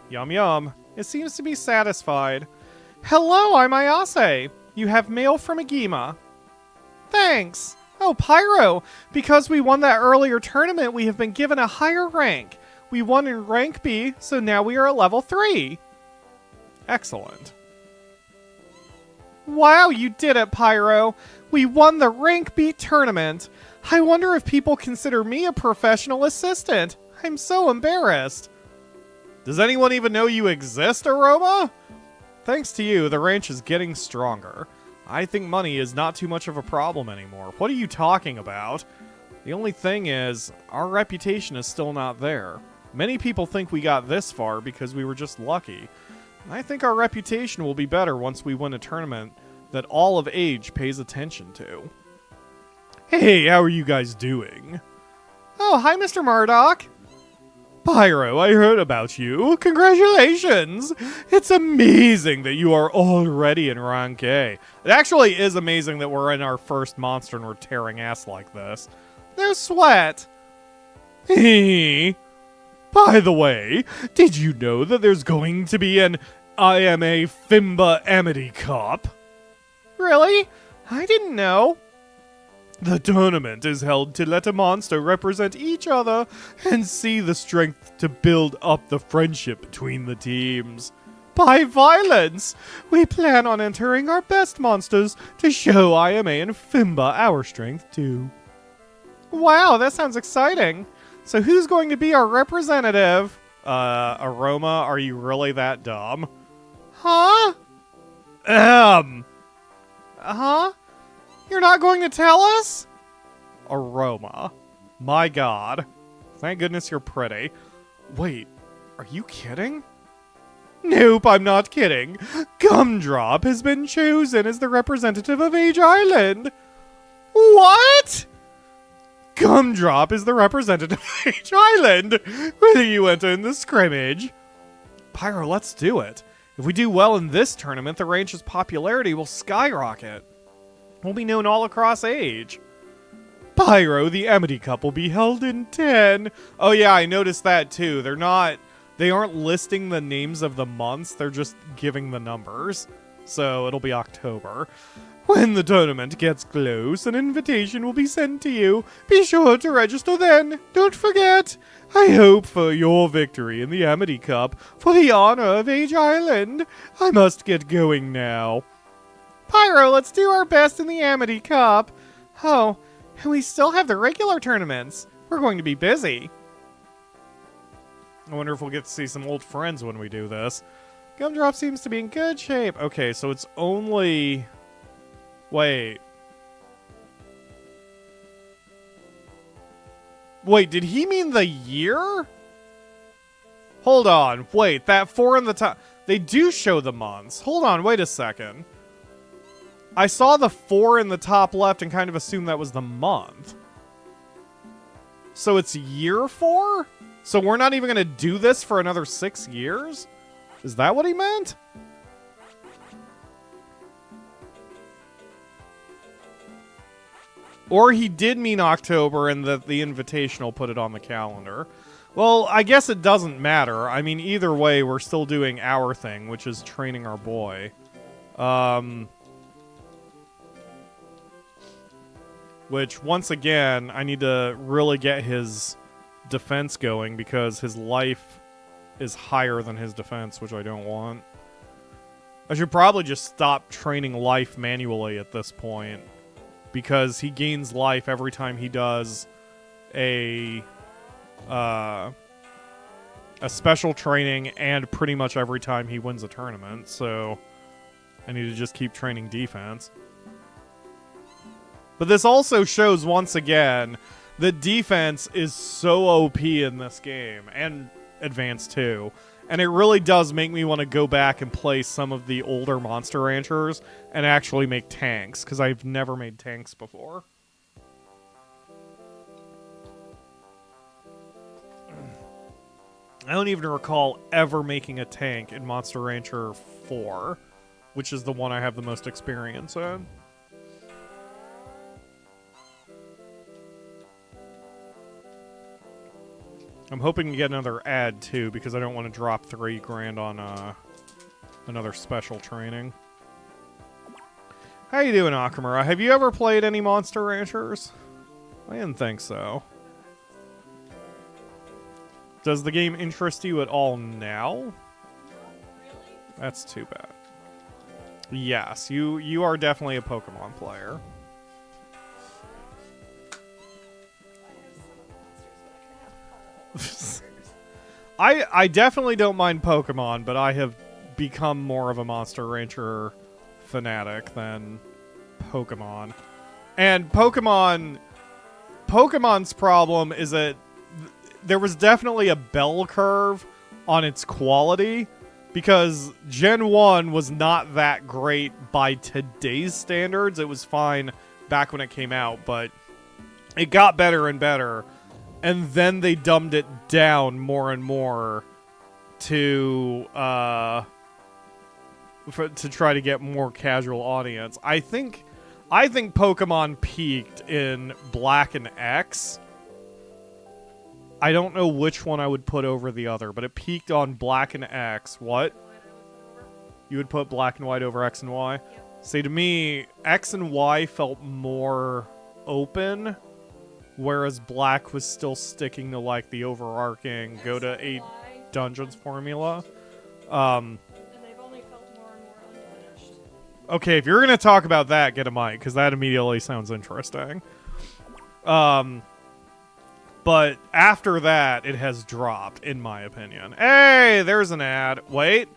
Yum yum. It seems to be satisfied. Hello, I'm Ayase. You have mail from Agima. Thanks. Oh, Pyro. Because we won that earlier tournament, we have been given a higher rank. We won in rank B, so now we are at level 3. Excellent. Wow, you did it, Pyro. We won the rank B tournament. I wonder if people consider me a professional assistant. I'm so embarrassed. Does anyone even know you exist, Aroma? Thanks to you, the ranch is getting stronger. I think money is not too much of a problem anymore. What are you talking about? The only thing is, our reputation is still not there. Many people think we got this far because we were just lucky. I think our reputation will be better once we win a tournament that all of age pays attention to. Hey, how are you guys doing? Oh, hi, Mr. Murdoch. Pyro, I heard about you. Congratulations! It's amazing that you are already in rank A. It actually is amazing that we're in our first monster and we're tearing ass like this. No sweat. By the way, did you know that there's going to be an IMA Fimba Amity Cup? Really? I didn't know. The tournament is held to let a monster represent each other and see the strength to build up the friendship between the teams. By violence! We plan on entering our best monsters to show IMA and Fimba our strength too. Wow, that sounds exciting. So who's going to be our representative? Aroma, are you really that dumb? Huh? Huh? You're not going to tell us? Aroma. My god. Thank goodness you're pretty. Wait, Are you kidding? Nope, I'm not kidding. Gumdrop has been chosen as the representative of Age Island. What? Gumdrop is the representative of Age Island. Will you enter in the scrimmage? Pyro, let's do it. If we do well in this tournament, the range's popularity will skyrocket. We'll be known all across Age. Pyro, the Amity Cup will be held in 10. Oh yeah, I noticed that too. They aren't listing the names of the months, they're just giving the numbers. So it'll be October. When the tournament gets close, an invitation will be sent to you. Be sure to register then. Don't forget. I hope for your victory in the Amity Cup for the honor of Age Island. I must get going now. Pyro, let's do our best in the Amity Cup. Oh, and we still have the regular tournaments. We're going to be busy. I wonder if we'll get to see some old friends when we do this. Gumdrop seems to be in good shape. Okay, so it's only... Wait. Wait, did he mean the year? Hold on. Wait, that 4 in the top... They do show the months. Hold on, wait a second. I saw the 4 in the top left and kind of assumed that was the month. So it's year 4? So we're not even going to do this for another 6 years? Is that what he meant? Or he did mean October and the invitational put it on the calendar. Well, I guess it doesn't matter. I mean, either way, we're still doing our thing, which is training our boy. Which, once again, I need to really get his defense going because his life is higher than his defense, which I don't want. I should probably just stop training life manually at this point. Because he gains life every time he does a special training and pretty much every time he wins a tournament. So I need to just keep training defense. But this also shows once again that defense is so OP in this game and advanced too. And it really does make me want to go back and play some of the older Monster Ranchers and actually make tanks, because I've never made tanks before. I don't even recall ever making a tank in Monster Rancher 4, which is the one I have the most experience in. I'm hoping to get another ad, too, because I don't want to drop $3 grand on another special training. How you doing, Akamura? Have you ever played any Monster Ranchers? I didn't think so. Does the game interest you at all now? That's too bad. Yes, you are definitely a Pokemon player. I definitely don't mind Pokemon, but I have become more of a Monster Rancher fanatic than Pokemon. And Pokemon's problem is that there was definitely a bell curve on its quality, because Gen 1 was not that great by today's standards. It was fine back when it came out, but it got better and better. And then they dumbed it down more and more to try to get more casual audience. I think Pokemon peaked in Black and X. I don't know which one I would put over the other, but it peaked on Black and X. What? You would put Black and White over X and Y? Yep. See, to me, X and Y felt more open, whereas Black was still sticking to, like, the overarching go to 8 dungeons formula. And they've only felt more and more unfinished. Okay, if you're going to talk about that, get a mic, because that immediately sounds interesting. But after that, it has dropped, in my opinion. Hey, there's an ad. Wait.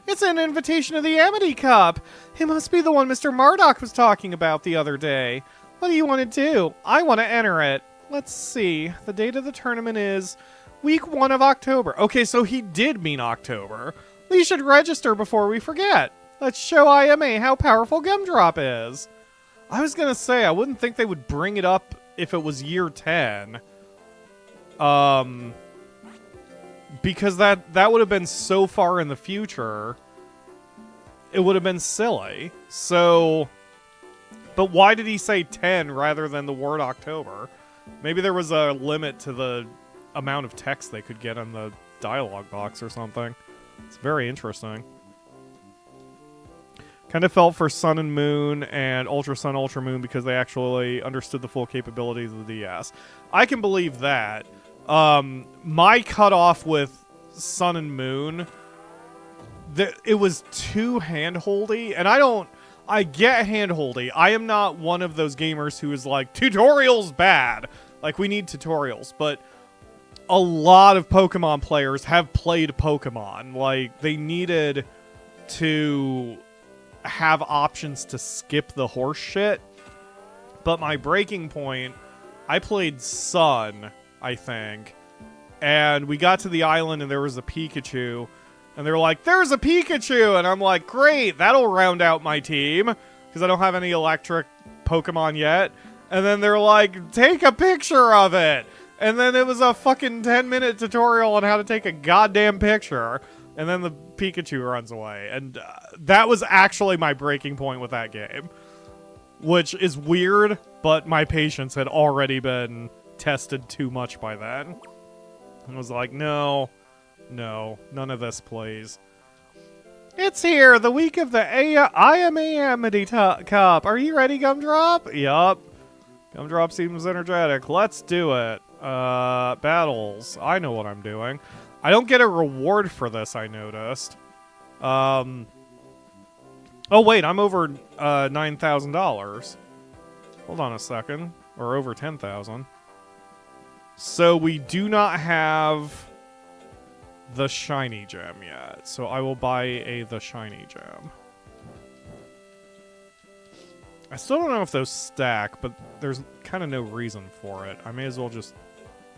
It's an invitation to the Amity Cup. It must be the one Mr. Marduk was talking about the other day. What do you want to do? I want to enter it. Let's see. The date of the tournament is Week 1 of October. Okay, so he did mean October. We should register before we forget. Let's show IMA how powerful Gumdrop is. I was gonna say, I wouldn't think they would bring it up if it was year 10. Because that would have been so far in the future. It would have been silly. So, but why did he say 10 rather than the word October? Maybe there was a limit to the amount of text they could get on the dialogue box or something. It's very interesting. Kind of felt for Sun and Moon and Ultra Sun, Ultra Moon because they actually understood the full capabilities of the DS. I can believe that. My cutoff with Sun and Moon, it was too hand-holdy, and I get hand-holdy. I am not one of those gamers who is like, tutorials bad. Like, we need tutorials, but a lot of Pokemon players have played Pokemon. Like, they needed to have options to skip the horse shit. But my breaking point, I played Sun, I think, and we got to the island and there was a Pikachu, and they're like, there's a Pikachu, and I'm like, great, that'll round out my team, because I don't have any electric Pokemon yet. And then they're like, take a picture of it. And then it was a fucking 10-minute tutorial on how to take a goddamn picture. And then the Pikachu runs away. And that was actually my breaking point with that game. Which is weird, but my patience had already been tested too much by then. I was like, no, none of this, please. It's here, the week of the IMA Amity Cup. Are you ready, Gumdrop? Yup. Gumdrop seems energetic. Let's do it. Battles. I know what I'm doing. I don't get a reward for this, I noticed. Oh, wait, I'm over $9,000. Hold on a second. Or over 10,000. So we do not have the shiny gem yet. So I will buy the shiny gem. I still don't know if those stack, but there's kind of no reason for it. I may as well just...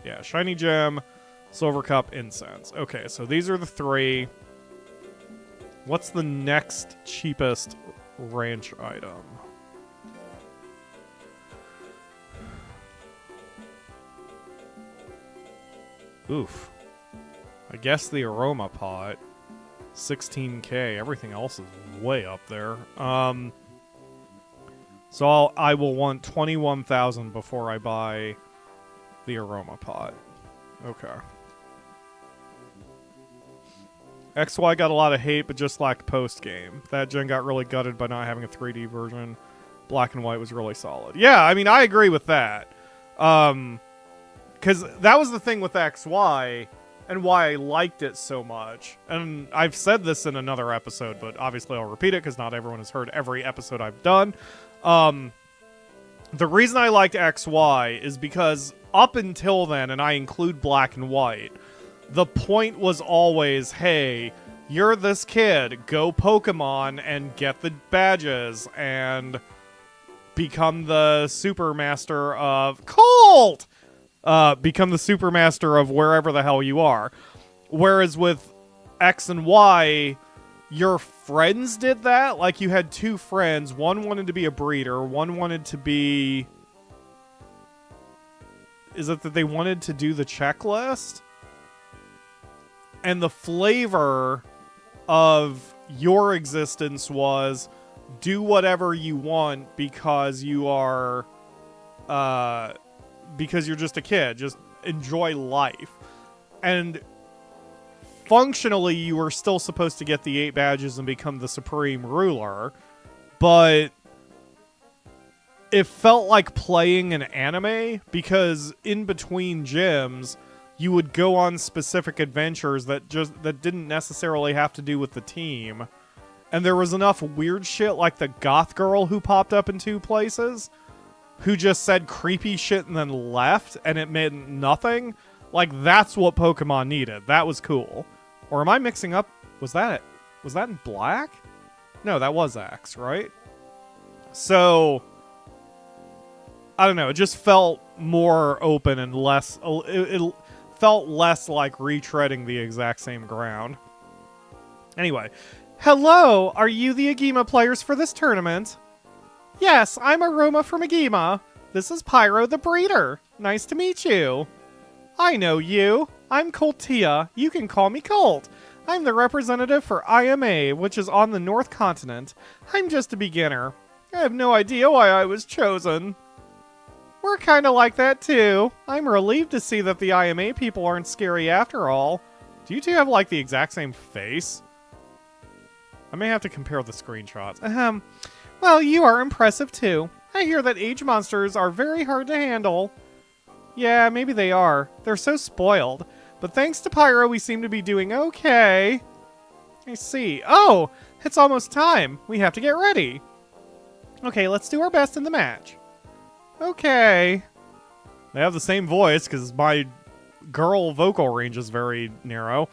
Yeah, shiny gem, silver cup, incense. Okay, so these are the three. What's the next cheapest ranch item? Oof. I guess the Aroma pot. 16k. Everything else is way up there. So I will want 21,000 before I buy the Aroma pot. Okay. XY got a lot of hate, but just lacked post-game. That gen got really gutted by not having a 3D version. Black and white was really solid. Yeah, I mean, I agree with that. Because that was the thing with XY, and why I liked it so much. And I've said this in another episode, but obviously I'll repeat it, because not everyone has heard every episode I've done. The reason I liked XY is because up until then, and I include black and white, the point was always, hey, you're this kid, go Pokemon and get the badges and become the super master of Colt! Become the super master of wherever the hell you are. Whereas with X and Y, your friends did that. Like, you had two friends. One wanted to be a breeder. One wanted to be... Is it that they wanted to do the checklist? And the flavor of your existence was do whatever you want because you are... because you're just a kid. Just enjoy life. And functionally, you were still supposed to get the 8 badges and become the supreme ruler, but it felt like playing an anime, because in between gyms, you would go on specific adventures that didn't necessarily have to do with the team. And there was enough weird shit like the goth girl who popped up in 2 places, who just said creepy shit and then left, and it meant nothing. Like, that's what Pokemon needed. That was cool. Or am I mixing up? Was that in black? No, that was X, right? So, I don't know. It just felt more open and less... felt less like retreading the exact same ground. Anyway. Hello, are you the Agema players for this tournament? Yes, I'm Aroma from Agema. This is Pyro the Breeder. Nice to meet you. I know you. I'm Coltia. You can call me Colt. I'm the representative for IMA, which is on the North Continent. I'm just a beginner. I have no idea why I was chosen. We're kinda like that too. I'm relieved to see that the IMA people aren't scary after all. Do you two have like the exact same face? I may have to compare the screenshots. Well, you are impressive too. I hear that age monsters are very hard to handle. Yeah, maybe they are. They're so spoiled. But thanks to Pyro, we seem to be doing okay. I see. Oh, it's almost time. We have to get ready. Okay, let's do our best in the match. Okay. They have the same voice because my girl vocal range is very narrow.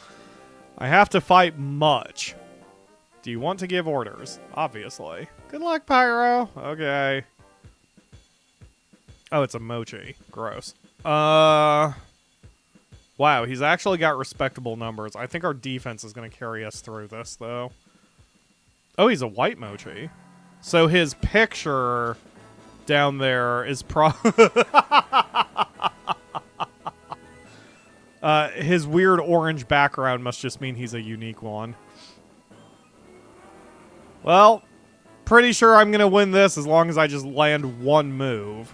I have to fight Much. Do you want to give orders? Obviously. Good luck, Pyro. Okay. Oh, it's a Mochi. Gross. Wow, he's actually got respectable numbers. I think our defense is going to carry us through this, though. Oh, he's a white Mochi. So his picture down there is his weird orange background must just mean he's a unique one. Well, pretty sure I'm going to win this as long as I just land one move.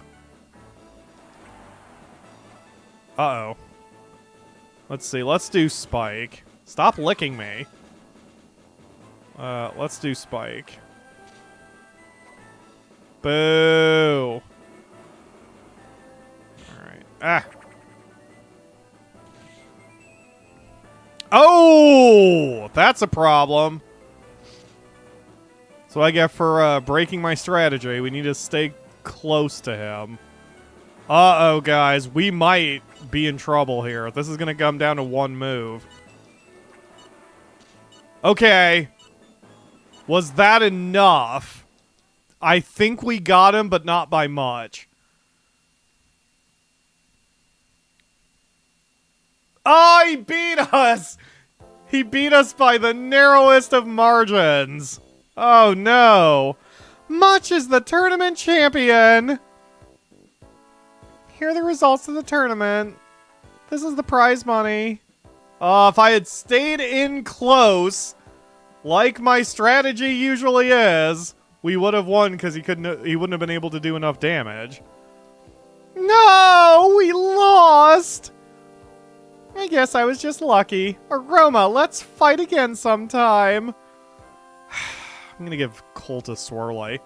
Uh-oh. Let's see. Let's do Spike. Stop licking me. Let's do Spike. Boo. Alright. Ah. Oh! That's a problem. So I get for breaking my strategy. We need to stay close to him. Uh-oh, guys. We might be in trouble here. This is going to come down to one move. Okay. Was that enough? I think we got him, but not by much. Oh, he beat us! He beat us by the narrowest of margins. Oh, no. Much is the tournament champion. Here are the results of the tournament. This is the prize money. If I had stayed in close, like my strategy usually is, we would have won because he wouldn't have been able to do enough damage. No, we lost. I guess I was just lucky. Aroma, let's fight again sometime. I'm gonna give Colt a swirly.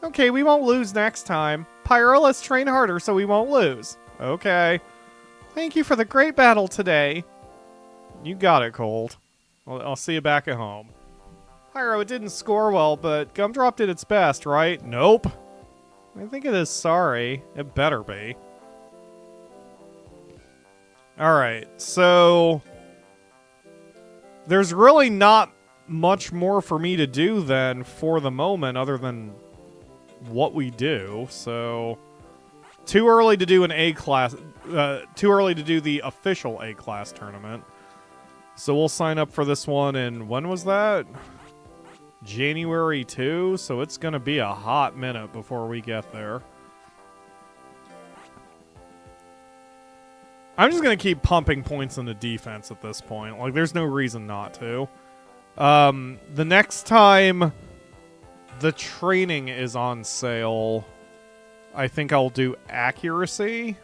Okay, we won't lose next time. Pyro, let's train harder so we won't lose. Okay. Thank you for the great battle today. You got it, Colt. I'll see you back at home. Pyro, it didn't score well, but Gumdrop did its best, right? Nope. I think it is sorry. It better be. Alright, so... there's really not much more for me to do then for the moment other than what we do, so... too early to do an A-class... too early to do the official A-class tournament. So we'll sign up for this one in... when was that? January 2, so it's gonna be a hot minute before we get there. I'm just gonna keep pumping points into defense at this point. Like, there's no reason not to. The next time the training is on sale, I think I'll do accuracy.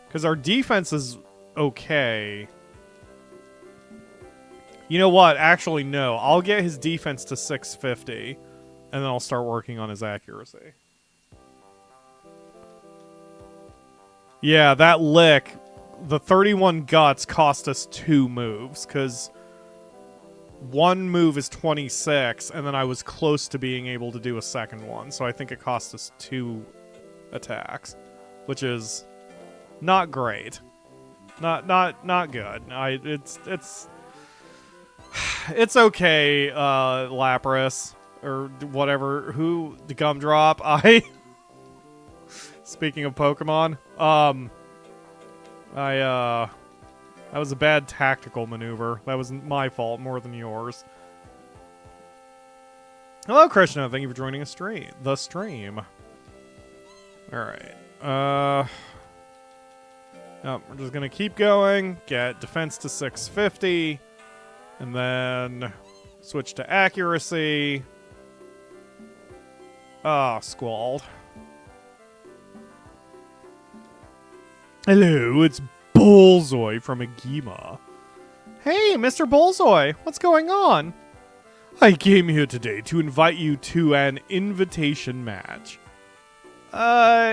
Because our defense is okay. You know what? Actually, no. I'll get his defense to 650, and then I'll start working on his accuracy. Yeah, that lick, the 31 guts cost us 2 moves, because one move is 26, and then I was close to being able to do a second one, so I think it cost us 2 attacks, which is not great. Not good. It's okay, Lapras, or whatever, the Gumdrop, speaking of Pokemon, That was a bad tactical maneuver. That was my fault more than yours. Hello, Krishna. Thank you for joining the stream. Alright. No, we're just gonna keep going. Get defense to 650. And then switch to accuracy. Ah, Squalled. Hello, it's Bullseye from Agima. Hey, Mr. Bullseye, what's going on? I came here today to invite you to an invitation match.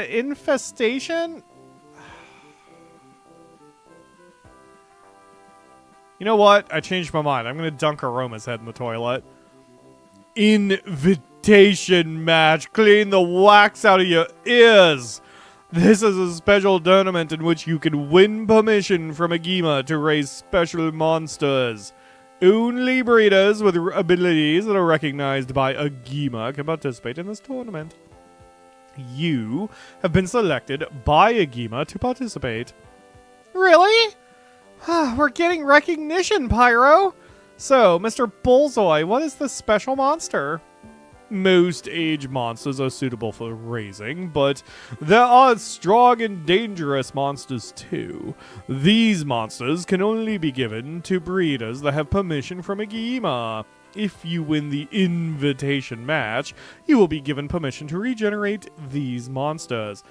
Infestation? You know what? I changed my mind. I'm gonna dunk Aroma's head in the toilet. Invitation match. Clean the wax out of your ears. This is a special tournament in which you can win permission from Agima to raise special monsters. Only breeders with abilities that are recognized by Agima can participate in this tournament. You have been selected by Agima to participate. Really? We're getting recognition, Pyro! So, Mr. Bullseye, what is this special monster? Most age monsters are suitable for raising, but there are strong and dangerous monsters too. These monsters can only be given to breeders that have permission from Agima. If you win the invitation match, you will be given permission to regenerate these monsters.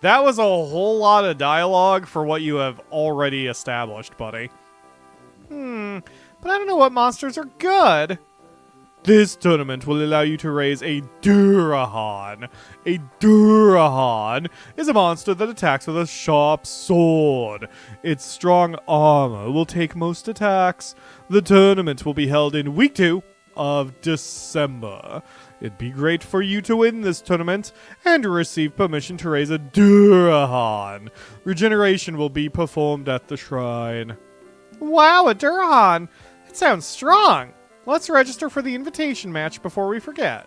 That was a whole lot of dialogue for what you have already established, buddy. But I don't know what monsters are good. This tournament will allow you to raise a Durahan. A Durahan is a monster that attacks with a sharp sword. Its strong armor will take most attacks. The tournament will be held in week 2 of December. It'd be great for you to win this tournament and receive permission to raise a Durahan. Regeneration will be performed at the shrine. Wow, a Durahan! It sounds strong! Let's register for the invitation match before we forget.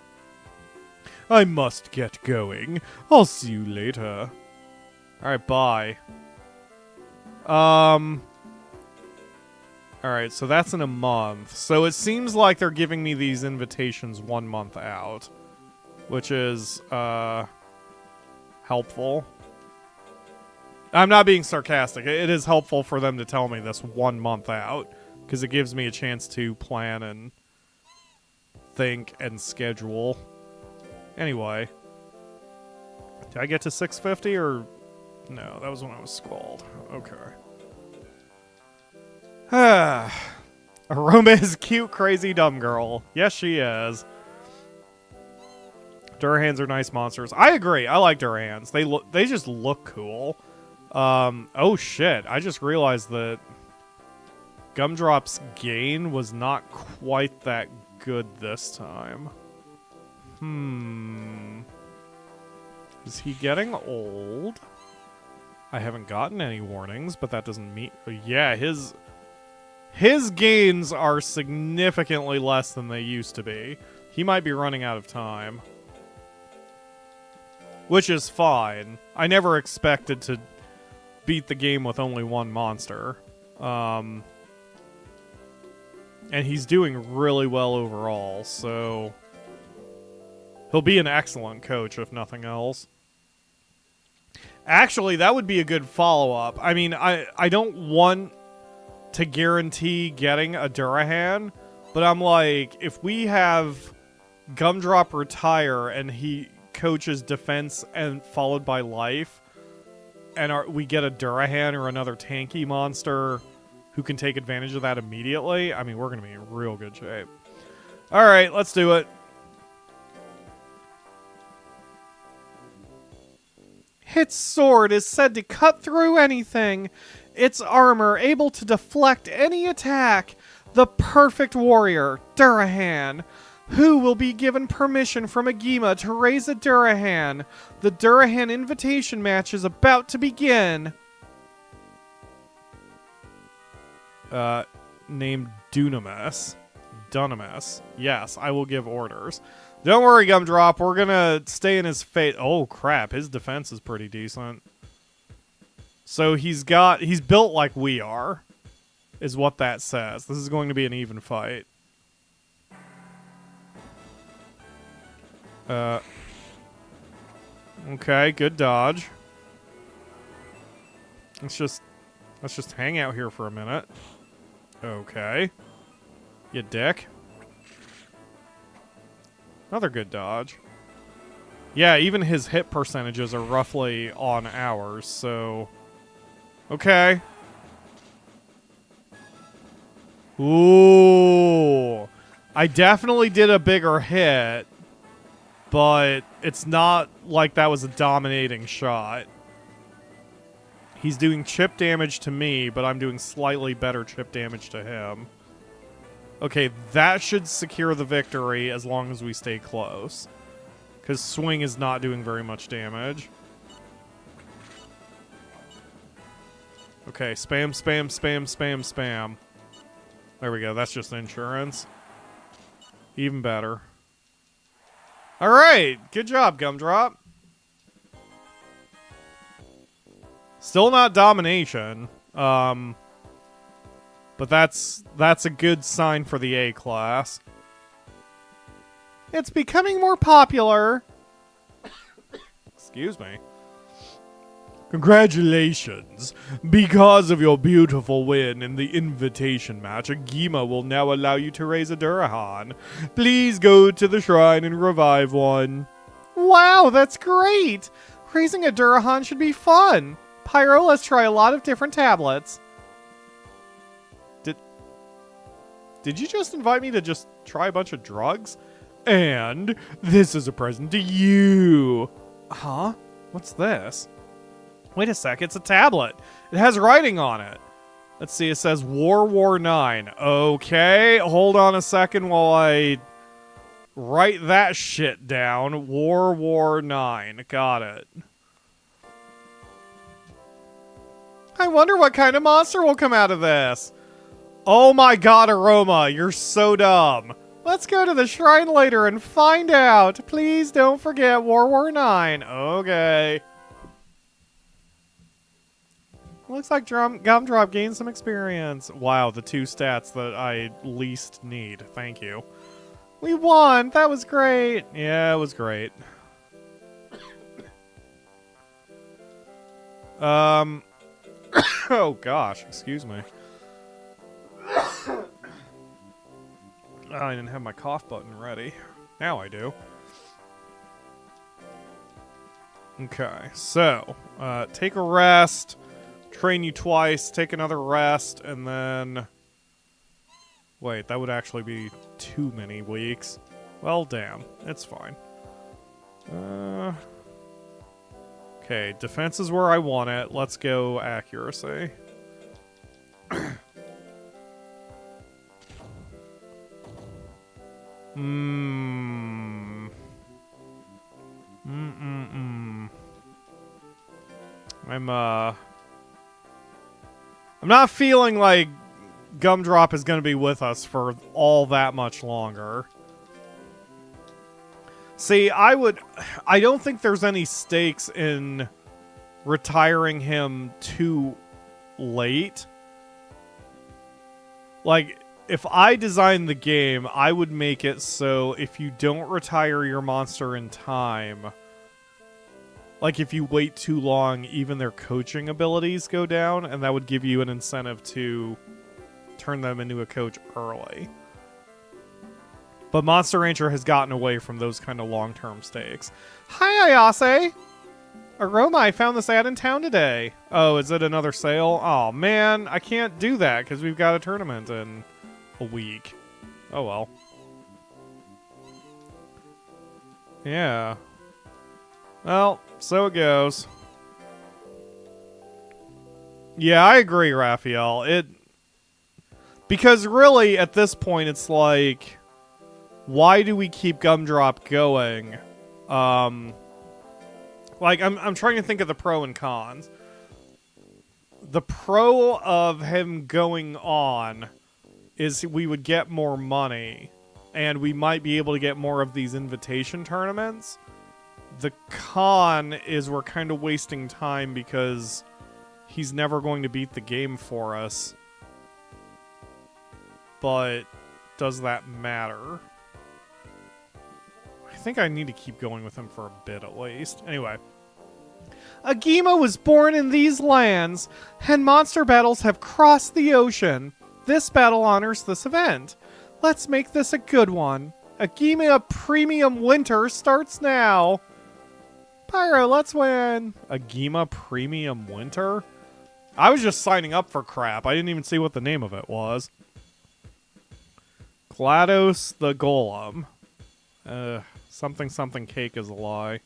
I must get going. I'll see you later. Alright, bye. Alright, so that's in a month. So it seems like they're giving me these invitations 1 month out. Which is, helpful. I'm not being sarcastic. It is helpful for them to tell me this 1 month out. Because it gives me a chance to plan and think and schedule. Anyway. Did I get to 650 or... No, that was when I was Squalled. Okay. Aroma is cute, crazy, dumb girl. Yes, she is. Durahans are nice monsters. I agree. I like Durahans. They just look cool. Oh shit. I just realized that Gumdrop's gain was not quite that good this time. Is he getting old? I haven't gotten any warnings, but that doesn't mean... Yeah, his gains are significantly less than they used to be. He might be running out of time. Which is fine. I never expected to beat the game with only one monster. And he's doing really well overall, so... He'll be an excellent coach, if nothing else. Actually, that would be a good follow-up. I mean, I don't want to guarantee getting a Durahan, but I'm like, if we have Gumdrop retire and he coaches defense and followed by life, and we get a Durahan or another tanky monster who can take advantage of that immediately, I mean, we're going to be in real good shape. Alright, let's do it. Its sword is said to cut through anything. Its armor able to deflect any attack. The perfect warrior, Durahan. Who will be given permission from Agima to raise a Durahan? The Durahan invitation match is about to begin. Named Dunamis. Dunamis. Yes, I will give orders. Don't worry, Gumdrop. We're gonna stay in his fate. Oh, crap. His defense is pretty decent. So he's built like we are. is what that says. This is going to be an even fight. Okay, good dodge. Let's just hang out here for a minute. Okay. You dick. Another good dodge. Yeah, even his hit percentages are roughly on ours, so... Okay. Ooh. I definitely did a bigger hit, but it's not like that was a dominating shot. He's doing chip damage to me, but I'm doing slightly better chip damage to him. Okay, that should secure the victory as long as we stay close. Because swing is not doing very much damage. Okay, spam, spam, spam, spam, spam. There we go, that's just insurance. Even better. Alright, good job, Gumdrop. Still not domination. But that's a good sign for the A class. It's becoming more popular. Excuse me. Congratulations. Because of your beautiful win in the invitation match, Agima will now allow you to raise a Durahan. Please go to the shrine and revive one. Wow, that's great. Raising a Durahan should be fun. Pyro, let's try a lot of different tablets. Did you just invite me to just try a bunch of drugs? And this is a present to you. Huh? What's this? Wait a sec, it's a tablet. It has writing on it. Let's see, it says War 9. Okay, hold on a second while I write that shit down. War 9. Got it. I wonder what kind of monster will come out of this. Oh my god, Aroma, you're so dumb. Let's go to the shrine later and find out. Please don't forget War 9. Okay. Looks like Gumdrop gained some experience. Wow, the two stats that I least need. Thank you. We won! That was great! Yeah, it was great. Oh gosh, excuse me. I didn't have my cough button ready. Now I do. Okay, so, take a rest, train you twice, take another rest, and then... Wait, that would actually be too many weeks. Well, damn. It's fine. Okay, defense is where I want it. Let's go accuracy. I'm not feeling like Gumdrop is going to be with us for all that much longer. See, I don't think there's any stakes in retiring him too late. Like, if I designed the game, I would make it so if you don't retire your monster in time, like if you wait too long, even their coaching abilities go down, and that would give you an incentive to turn them into a coach early. But Monster Rancher has gotten away from those kind of long-term stakes. Hi, Ayase! Aroma, I found this ad in town today. Oh, is it another sale? Oh, man, I can't do that because we've got a tournament in a week. Oh, well. Yeah. Well, so it goes. Yeah, I agree, Raphael. Because really, at this point, it's like, why do we keep Gumdrop going? Like, I'm trying to think of the pro and cons. The pro of him going on is we would get more money, and we might be able to get more of these invitation tournaments. The con is we're kind of wasting time because he's never going to beat the game for us. but does that matter? I think I need to keep going with him for a bit at least. Anyway. Agima was born in these lands, and monster battles have crossed the ocean. This battle honors this event. Let's make this a good one. Agima Premium Winter starts now. Pyro, let's win. Agima Premium Winter? I was just signing up for crap. I didn't even see what the name of it was. GLaDOS the Golem. Something cake is a lie.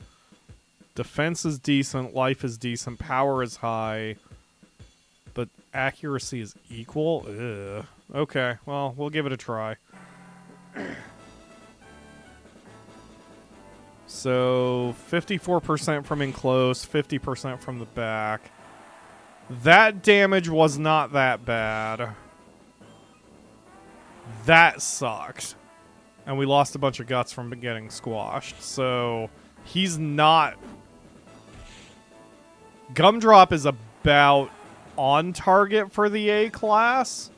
Defense is decent, life is decent, power is high, but accuracy is equal? Ugh. Okay, well, we'll give it a try. So, 54% from in close, 50% from the back. That damage was not that bad. That sucked. And we lost a bunch of guts from getting squashed, so he's not... Gumdrop is about on target for the A class,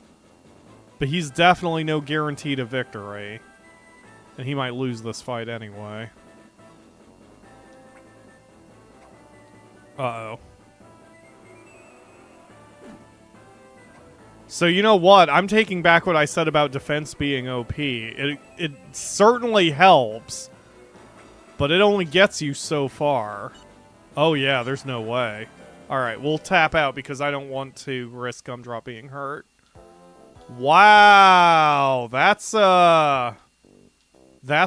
but he's definitely no guarantee to victory. And he might lose this fight anyway. Uh-oh. So you know what? I'm taking back what I said about defense being OP. It certainly helps, but it only gets you so far. Oh yeah, there's no way. Alright, we'll tap out because I don't want to risk Gumdrop being hurt. Wow, that's a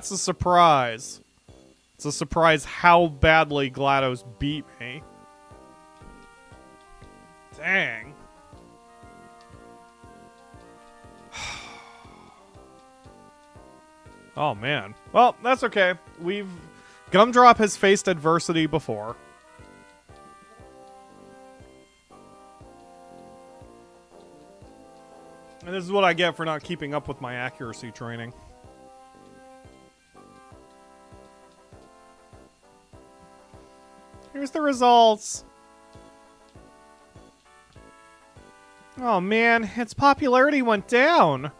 surprise. It's a surprise how badly GLaDOS beat me. Dang. Oh man. Well, that's okay. Gumdrop has faced adversity before. And this is what I get for not keeping up with my accuracy training. Here's the results. Oh man, its popularity went down.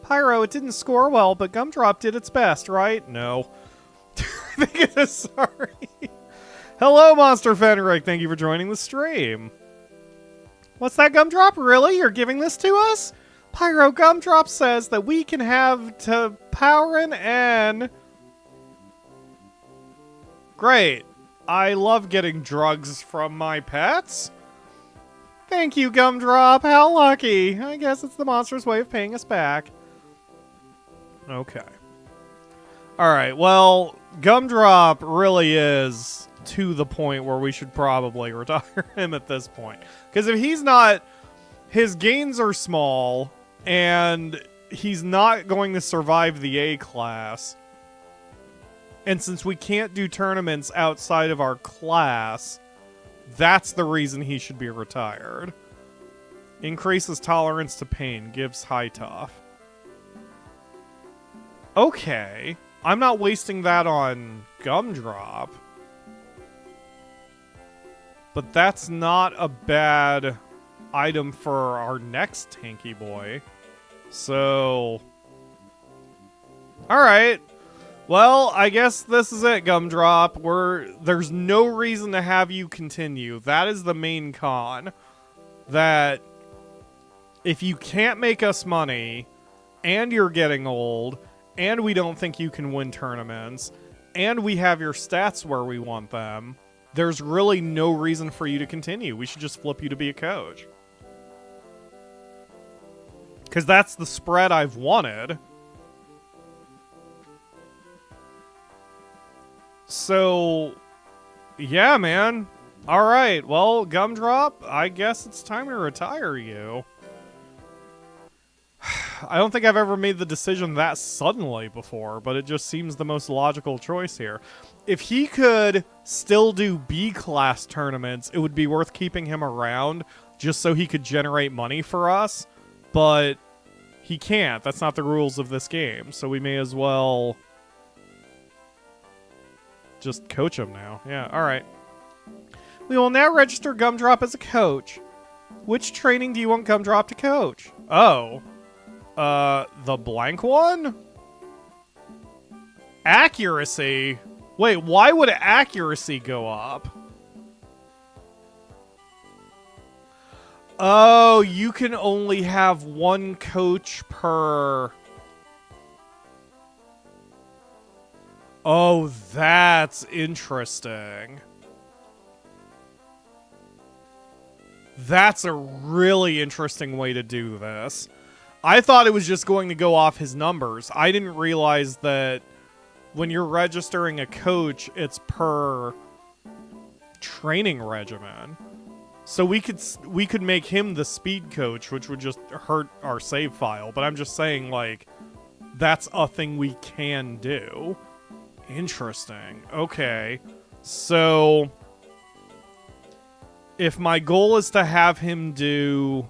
Pyro, it didn't score well, but Gumdrop did its best, right? No. I think it is sorry. Hello, Monster Fenric. Thank you for joining the stream. What's that, Gumdrop? Really? You're giving this to us? Pyro, Gumdrop says that we can have to power an N. Great. I love getting drugs from my pets. Thank you, Gumdrop. How lucky. I guess it's the monster's way of paying us back. Okay. Alright, well, Gumdrop really is to the point where we should probably retire him at this point. Because if he's not... His gains are small, and he's not going to survive the A class. And since we can't do tournaments outside of our class, that's the reason he should be retired. Increases tolerance to pain, gives high tough. Okay. I'm not wasting that on Gumdrop. But that's not a bad item for our next tanky boy. So... Alright. Well, I guess this is it, Gumdrop. There's no reason to have you continue. That is the main con. That if you can't make us money, and you're getting old, and we don't think you can win tournaments, and we have your stats where we want them, there's really no reason for you to continue. We should just flip you to be a coach. Because that's the spread I've wanted. So, yeah, man. Alright, well, Gumdrop, I guess it's time to retire you. I don't think I've ever made the decision that suddenly before, but it just seems the most logical choice here. If he could still do B-class tournaments, it would be worth keeping him around just so he could generate money for us, but he can't. That's not the rules of this game, so we may as well just coach him now. Yeah, alright. We will now register Gumdrop as a coach. Which training do you want Gumdrop to coach? Oh. The blank one? Accuracy? Wait, why would accuracy go up? Oh, you can only have one coach per... Oh, that's interesting. That's a really interesting way to do this. I thought it was just going to go off his numbers. I didn't realize that when you're registering a coach, it's per training regimen. So we could make him the speed coach, which would just hurt our save file. But I'm just saying, like, that's a thing we can do. Interesting. Okay. So if my goal is to have him do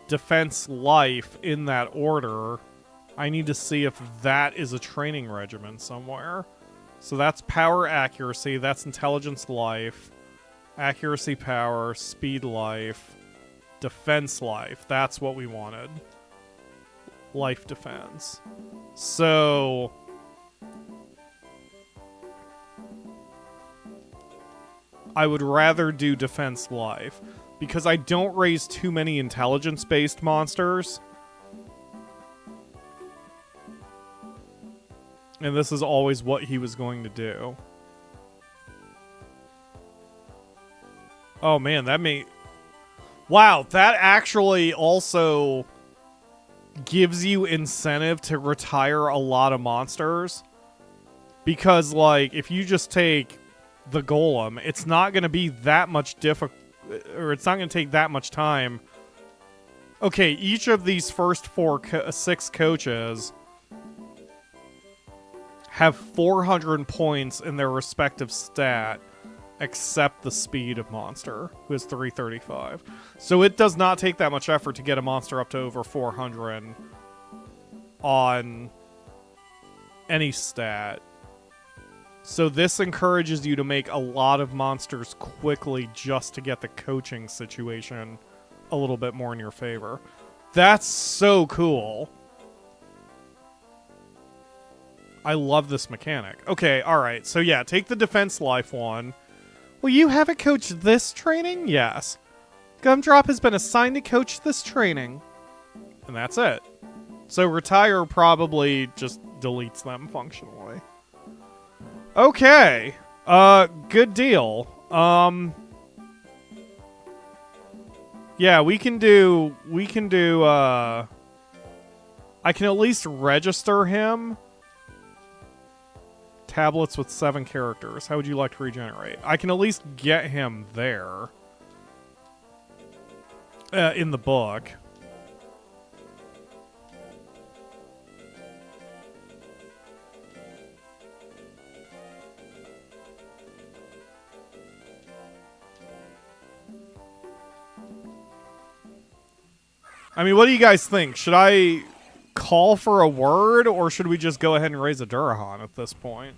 defense life in that order, I need to see if that is a training regimen somewhere. So that's power accuracy, that's intelligence life, accuracy power, speed life, defense life. That's what we wanted. Life defense. So I would rather do defense life because I don't raise too many intelligence-based monsters. And this is always what he was going to do. Oh man, that may... Wow, that actually also gives you incentive to retire a lot of monsters. Because, like, if you just take the golem, it's not going to be that much difficult, or it's not going to take that much time. Okay, each of these first six coaches have 400 points in their respective stat, except the speed of monster, who is 335. So it does not take that much effort to get a monster up to over 400 on any stat. So this encourages you to make a lot of monsters quickly just to get the coaching situation a little bit more in your favor. That's so cool. I love this mechanic. Okay, alright. So yeah, take the defense life one. Will you have a coach this training? Yes. Gumdrop has been assigned to coach this training. And that's it. So retire probably just deletes them functionally. Okay. Good deal. Yeah, we can do, I can at least register him. Tablets with 7 characters. How would you like to regenerate? I can at least get him there. In the book. I mean, what do you guys think? Should I call for a word, or should we just go ahead and raise a Durahan at this point?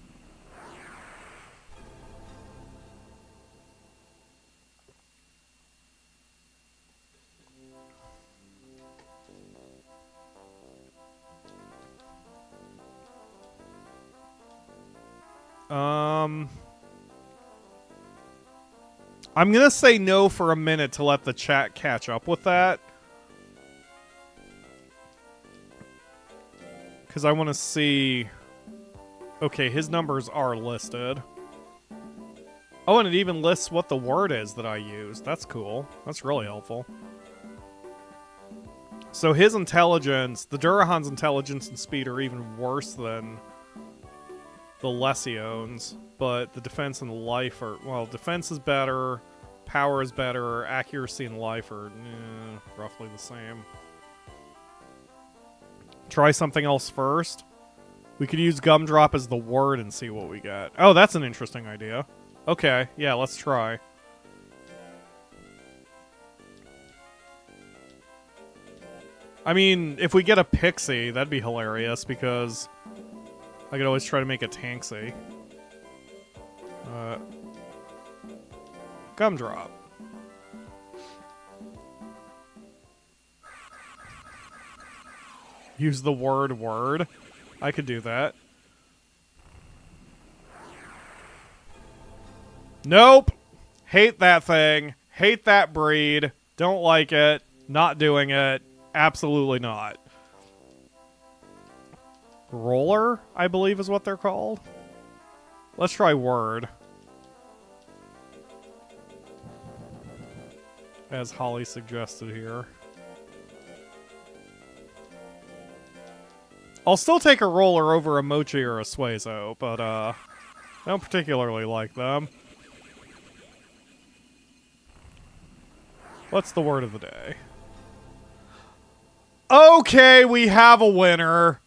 I'm gonna say no for a minute to let the chat catch up with that. Because I want to see... Okay, his numbers are listed. Oh, and it even lists what the word is that I used. That's cool. That's really helpful. So his intelligence, the Durahan's intelligence and speed are even worse than the Lesion's. But the defense and the life are... Well, defense is better, power is better, accuracy and life are roughly the same. Try something else first. We could use Gumdrop as the word and see what we get. Oh, that's an interesting idea. Okay, yeah, let's try. I mean, if we get a Pixie, that'd be hilarious, because I could always try to make a Tanksy. Gumdrop. Use the word. I could do that. Nope. Hate that thing. Hate that breed. Don't like it. Not doing it. Absolutely not. Roller, I believe is what they're called. Let's try word. As Holly suggested here. I'll still take a roller over a mochi or a suezo, but I don't particularly like them. What's the word of the day? Okay, we have a winner.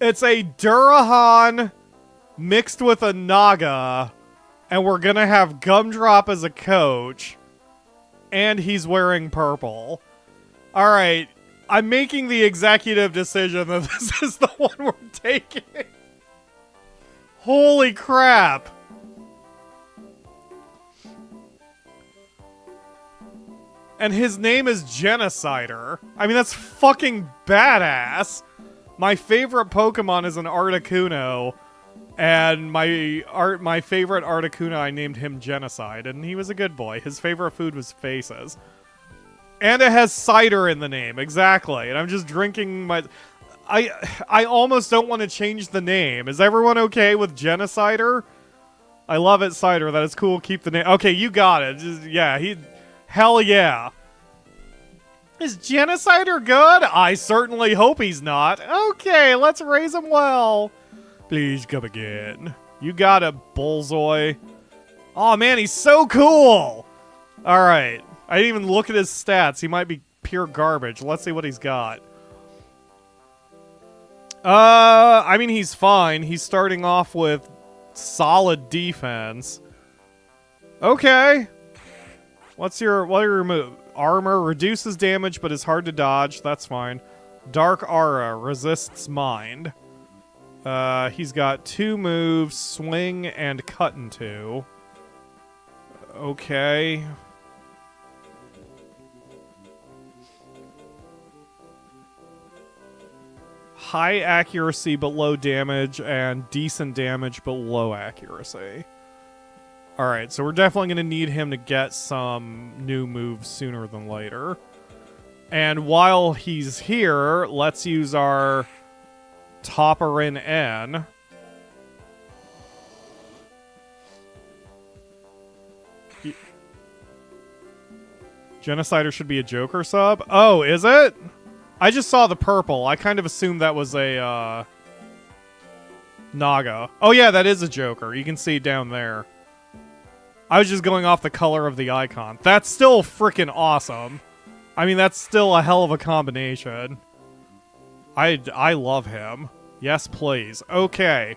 It's a Durahan mixed with a Naga, and we're gonna have Gumdrop as a coach, and he's wearing purple. Alright, I'm making the executive decision that this is the one we're taking. Holy crap. And his name is Genocider. I mean, that's fucking badass. My favorite Pokemon is an Articuno, and my favorite Articuno, I named him Genocide, and he was a good boy. His favorite food was faces. And it has cider in the name, exactly. And I'm just drinking my... I almost don't want to change the name. Is everyone okay with Genocider? I love it, cider. That is cool. Keep the name. Okay, you got it. Just, yeah, hell yeah. Is Genocider good? I certainly hope he's not. Okay, let's raise him well. Please come again. You got it, Bullseye. Oh man, he's so cool. All right. I didn't even look at his stats. He might be pure garbage. Let's see what he's got. I mean, he's fine. He's starting off with solid defense. Okay. What are your moves? Armor reduces damage but is hard to dodge. That's fine. Dark Aura resists mind. He's got 2 moves, swing and cut in 2. Okay. High accuracy but low damage, and decent damage but low accuracy. Alright, so we're definitely going to need him to get some new moves sooner than later. And while he's here, let's use our Topperin N. Genocider should be a Joker sub? Oh, is it? I just saw the purple. I kind of assumed that was a, Naga. Oh yeah, that is a Joker. You can see down there. I was just going off the color of the icon. That's still freaking awesome. I mean, that's still a hell of a combination. I love him. Yes, please. Okay.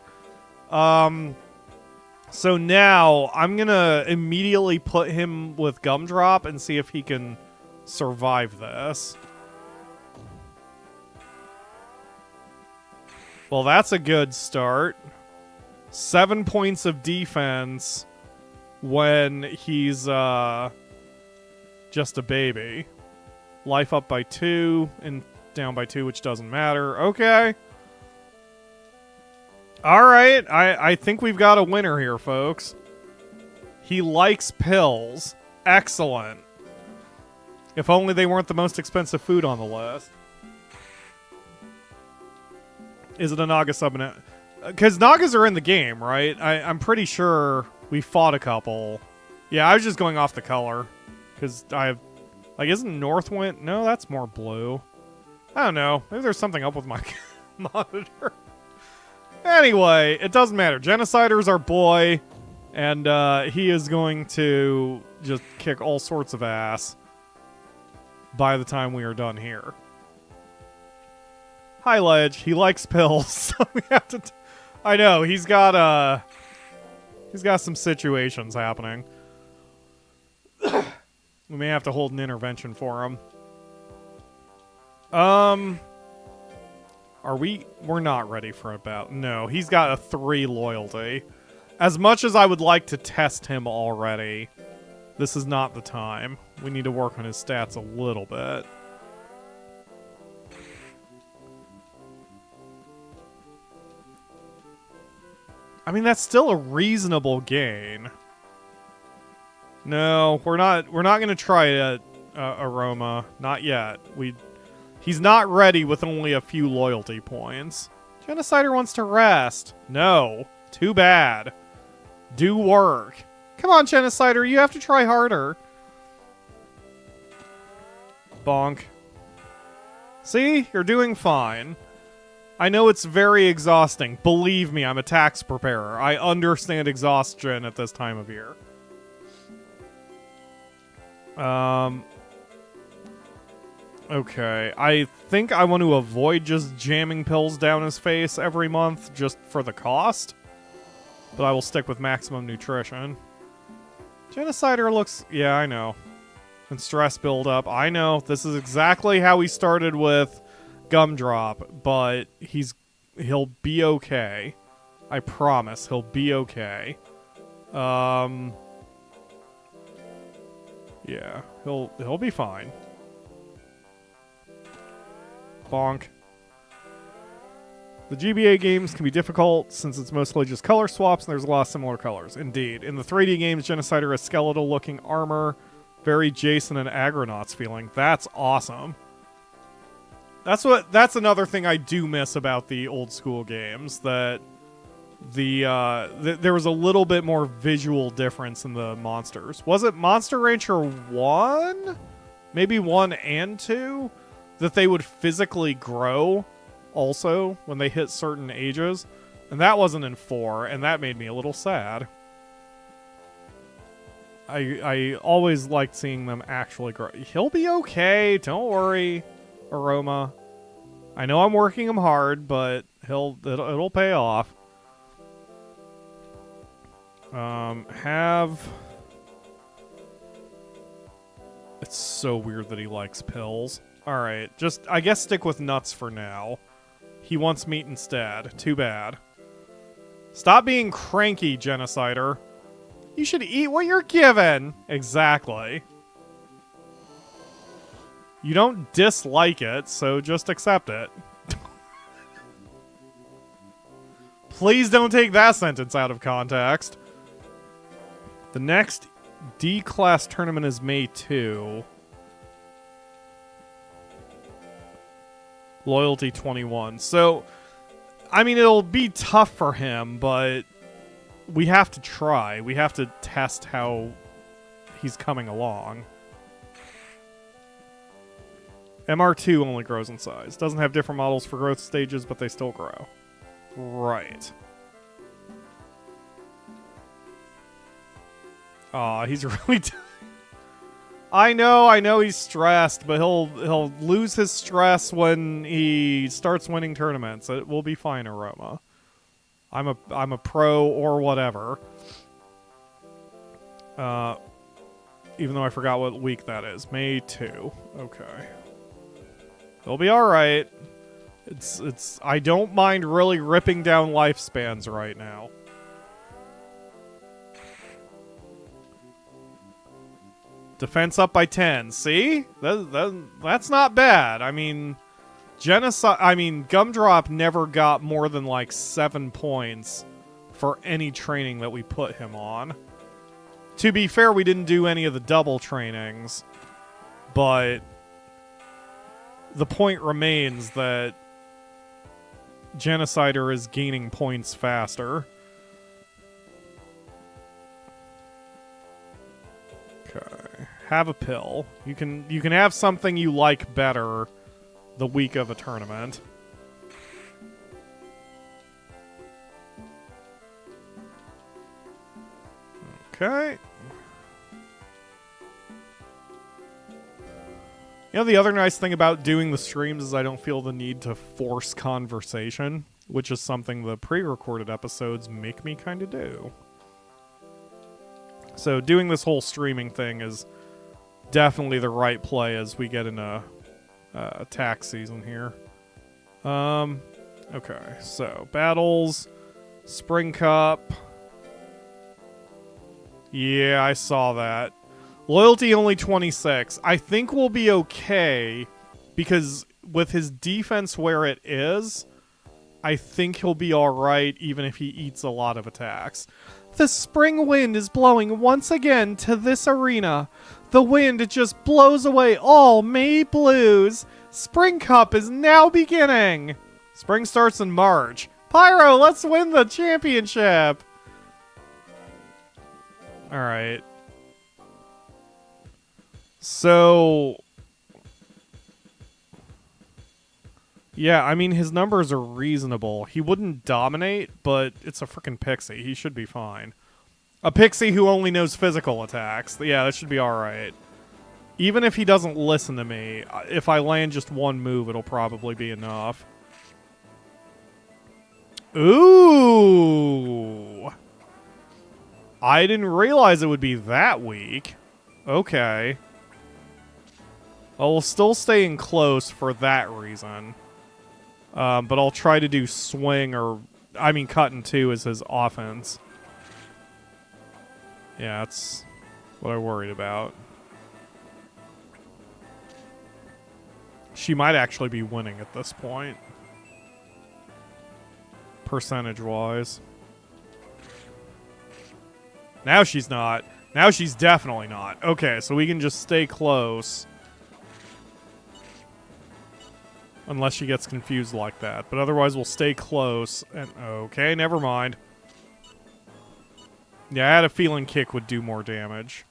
So now, I'm gonna immediately put him with Gumdrop and see if he can survive this. Well, that's a good start. 7 points of defense when he's, just a baby. Life up by 2 and down by 2, which doesn't matter. Okay. Alright, I think we've got a winner here, folks. He likes pills. Excellent. If only they weren't the most expensive food on the list. Is it a Naga sub? Because Nagas are in the game, right? I'm pretty sure we fought a couple. Yeah, I was just going off the color. Because I have... Like, isn't Northwind? No, that's more blue. I don't know. Maybe there's something up with my monitor. Anyway, it doesn't matter. Genocider's our boy. And he is going to just kick all sorts of ass by the time we are done here. Hi, Ledge. He likes pills. So we have to... I know. He's got some situations happening. We may have to hold an intervention for him. Are we... We're not ready for a bout. No, he's got a 3 loyalty. As much as I would like to test him already, This is not the time. We need to work on his stats a little bit. I mean, that's still a reasonable gain. No, we're not going to try it, Aroma. Not yet. He's not ready with only a few loyalty points. Genocider wants to rest. No. Too bad. Do work. Come on, Genocider. You have to try harder. Bonk. See? You're doing fine. I know it's very exhausting. Believe me, I'm a tax preparer. I understand exhaustion at this time of year. Okay. I think I want to avoid just jamming pills down his face every month just for the cost. But I will stick with maximum nutrition. Genocider looks... Yeah, I know. And stress buildup. I know. This is exactly how we started with Gumdrop, but he'll be okay. I promise he'll be okay. Yeah, he'll be fine. Bonk. The GBA games can be difficult since it's mostly just color swaps and there's a lot of similar colors. Indeed. In the 3D games, Genocider has skeletal-looking armor. Very Jason and Agronauts feeling. That's awesome. That's another thing I do miss about the old school games, that there was a little bit more visual difference in the monsters. Was it Monster Rancher 1? Maybe 1 and 2? That they would physically grow also when they hit certain ages. And that wasn't in 4, and that made me a little sad. I always liked seeing them actually grow. He'll be okay, don't worry, Aroma. I know I'm working him hard, but it'll pay off. It's so weird that he likes pills. Alright, just, I guess stick with nuts for now. He wants meat instead. Too bad. Stop being cranky, Genocider. You should eat what you're given. Exactly. You don't dislike it, so just accept it. Please don't take that sentence out of context. The next D-Class tournament is May 2. Loyalty 21. So, I mean, it'll be tough for him, but we have to try. We have to test how he's coming along. MR2 only grows in size. Doesn't have different models for growth stages, but they still grow. Right. Aw, he's really... I know he's stressed, but he'll lose his stress when he starts winning tournaments. It will be fine, Aroma. I'm a pro or whatever. Even though I forgot what week that is. May 2. Okay. He'll be alright. It's I don't mind really ripping down lifespans right now. Defense up by 10. See? That's not bad. I mean, Gumdrop never got more than like 7 points for any training that we put him on. To be fair, we didn't do any of the double trainings, but the point remains that Genocider is gaining points faster. Okay. Have a pill. You can have something you like better the week of a tournament. Okay. You know, the other nice thing about doing the streams is I don't feel the need to force conversation, which is something the pre-recorded episodes make me kind of do. So doing this whole streaming thing is definitely the right play as we get into tax season here. Okay, so battles, Spring Cup. Yeah, I saw that. Loyalty only 26. I think we'll be okay because with his defense where it is, I think he'll be alright even if he eats a lot of attacks. The spring wind is blowing once again to this arena. The wind just blows away all May blues. Spring Cup is now beginning. Spring starts in March. Pyro, let's win the championship. Alright. So... yeah, I mean, his numbers are reasonable. He wouldn't dominate, but it's a freaking Pixie. He should be fine. A Pixie who only knows physical attacks. Yeah, that should be alright. Even if he doesn't listen to me, if I land just one move, it'll probably be enough. Ooh! I didn't realize it would be that weak. Okay. Well, we'll still stay in close for that reason. But I'll try to do swing or... I mean, cut in two is his offense. Yeah, that's what I worried about. She might actually be winning at this point. Percentage-wise. Now she's not. Now she's definitely not. Okay, so we can just stay close. Unless she gets confused like that. But otherwise, we'll stay close. And okay, never mind. Yeah, I had a feeling kick would do more damage.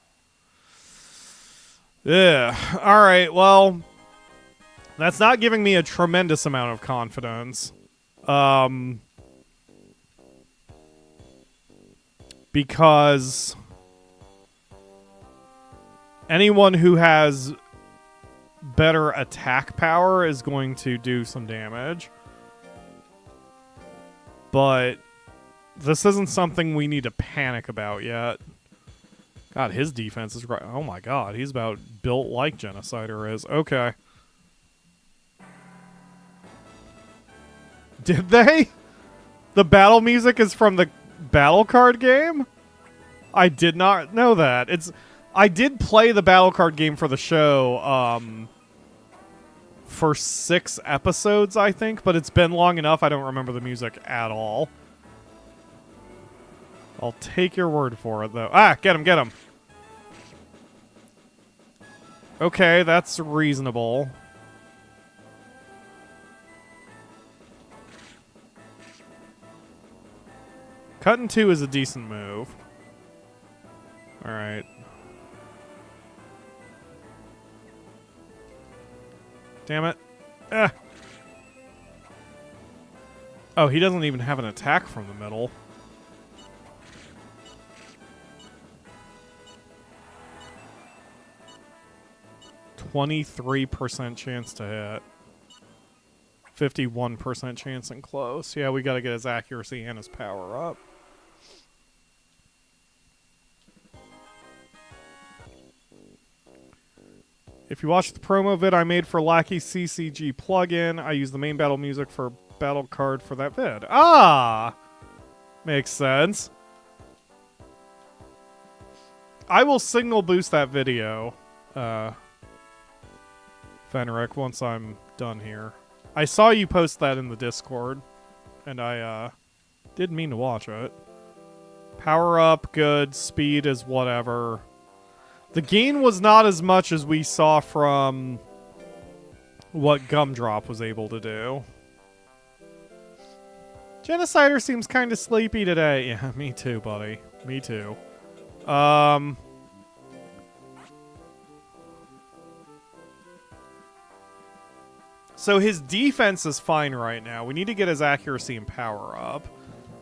Yeah. Alright, well... that's not giving me a tremendous amount of confidence. Because... anyone who has better attack power is going to do some damage. But this isn't something we need to panic about yet. God, his defense is right. Oh my god, he's about built like Genocider is. Okay. Did they? The battle music is from the battle card game? I did not know that. I did play the battle card game for the show, for 6 episodes, I think, but it's been long enough I don't remember the music at all. I'll take your word for it, though. Ah, get him, get him. Okay, that's reasonable. Cut in two is a decent move. Alright. Damn it. Ah. Oh, he doesn't even have an attack from the middle. %23% chance to hit. 51% chance in close. Yeah, we gotta get his accuracy and his power up. If you watch the promo vid I made for Lackey CCG plugin, I use the main battle music for battle card for that vid. Ah! Makes sense. I will signal boost that video, Fenric, once I'm done here. I saw you post that in the Discord, and I didn't mean to watch it. Power up, good. Speed is whatever. The gain was not as much as we saw from what Gumdrop was able to do. Genocider seems kind of sleepy today. Yeah, me too, buddy. Me too. So his defense is fine right now. We need to get his accuracy and power up.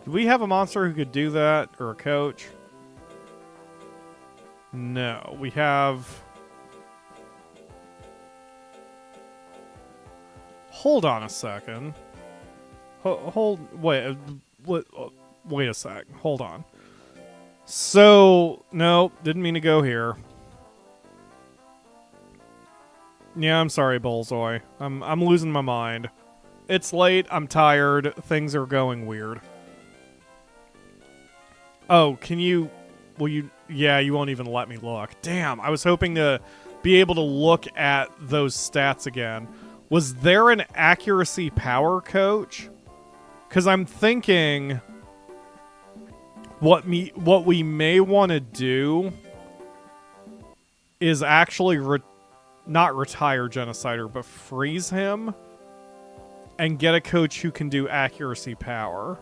Do we have a monster who could do that? Or a coach? No, we have... Hold on a second. Wait a sec. Hold on. So, no, didn't mean to go here. Yeah, I'm sorry, Bullseye. I'm losing my mind. It's late, I'm tired, things are going weird. Oh, will you Yeah, you won't even let me look. Damn, I was hoping to be able to look at those stats again. Was there an accuracy power coach? Because I'm thinking what we may want to do is actually not retire Genocider, but freeze him and get a coach who can do accuracy power.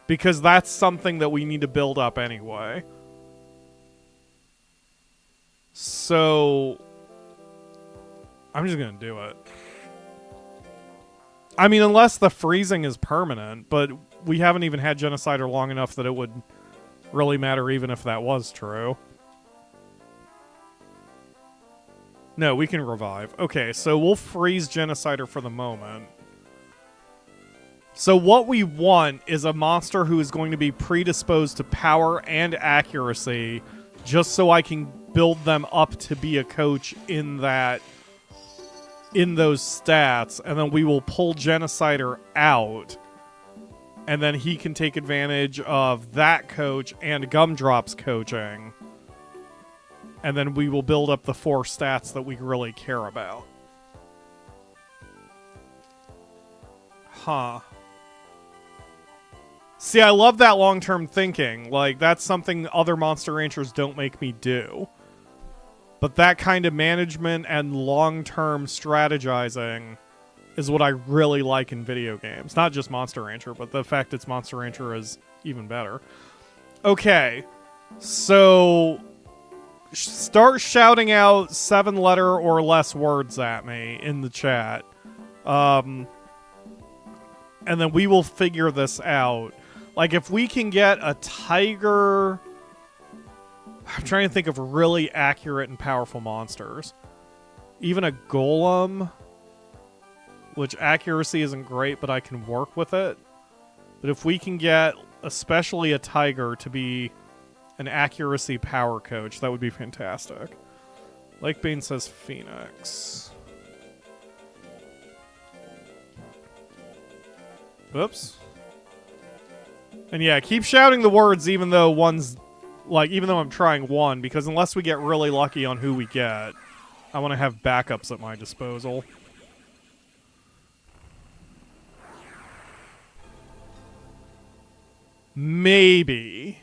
Because that's something that we need to build up anyway. So I'm just going to do it. I mean, unless the freezing is permanent, but we haven't even had Genocider long enough that it would really matter even if that was true. No, we can revive. Okay, so we'll freeze Genocider for the moment. So what we want is a monster who is going to be predisposed to power and accuracy, just so I can build them up to be a coach in those stats, and then we will pull Genocider out, and then he can take advantage of that coach and Gumdrop's coaching, and then we will build up the 4 stats that we really care about. Huh. See, I love that long-term thinking. Like, that's something other Monster Ranchers don't make me do. But that kind of management and long-term strategizing is what I really like in video games. Not just Monster Rancher, but the fact it's Monster Rancher is even better. Okay, so start shouting out 7-letter or less words at me in the chat. And then we will figure this out. Like, if we can get a tiger... I'm trying to think of really accurate and powerful monsters. Even a golem, which accuracy isn't great, but I can work with it. But if we can get, especially a tiger, to be an accuracy power coach, that would be fantastic. Lakebane says Phoenix. Oops. And yeah, keep shouting the words even though even though I'm trying one, because unless we get really lucky on who we get, I want to have backups at my disposal. Maybe.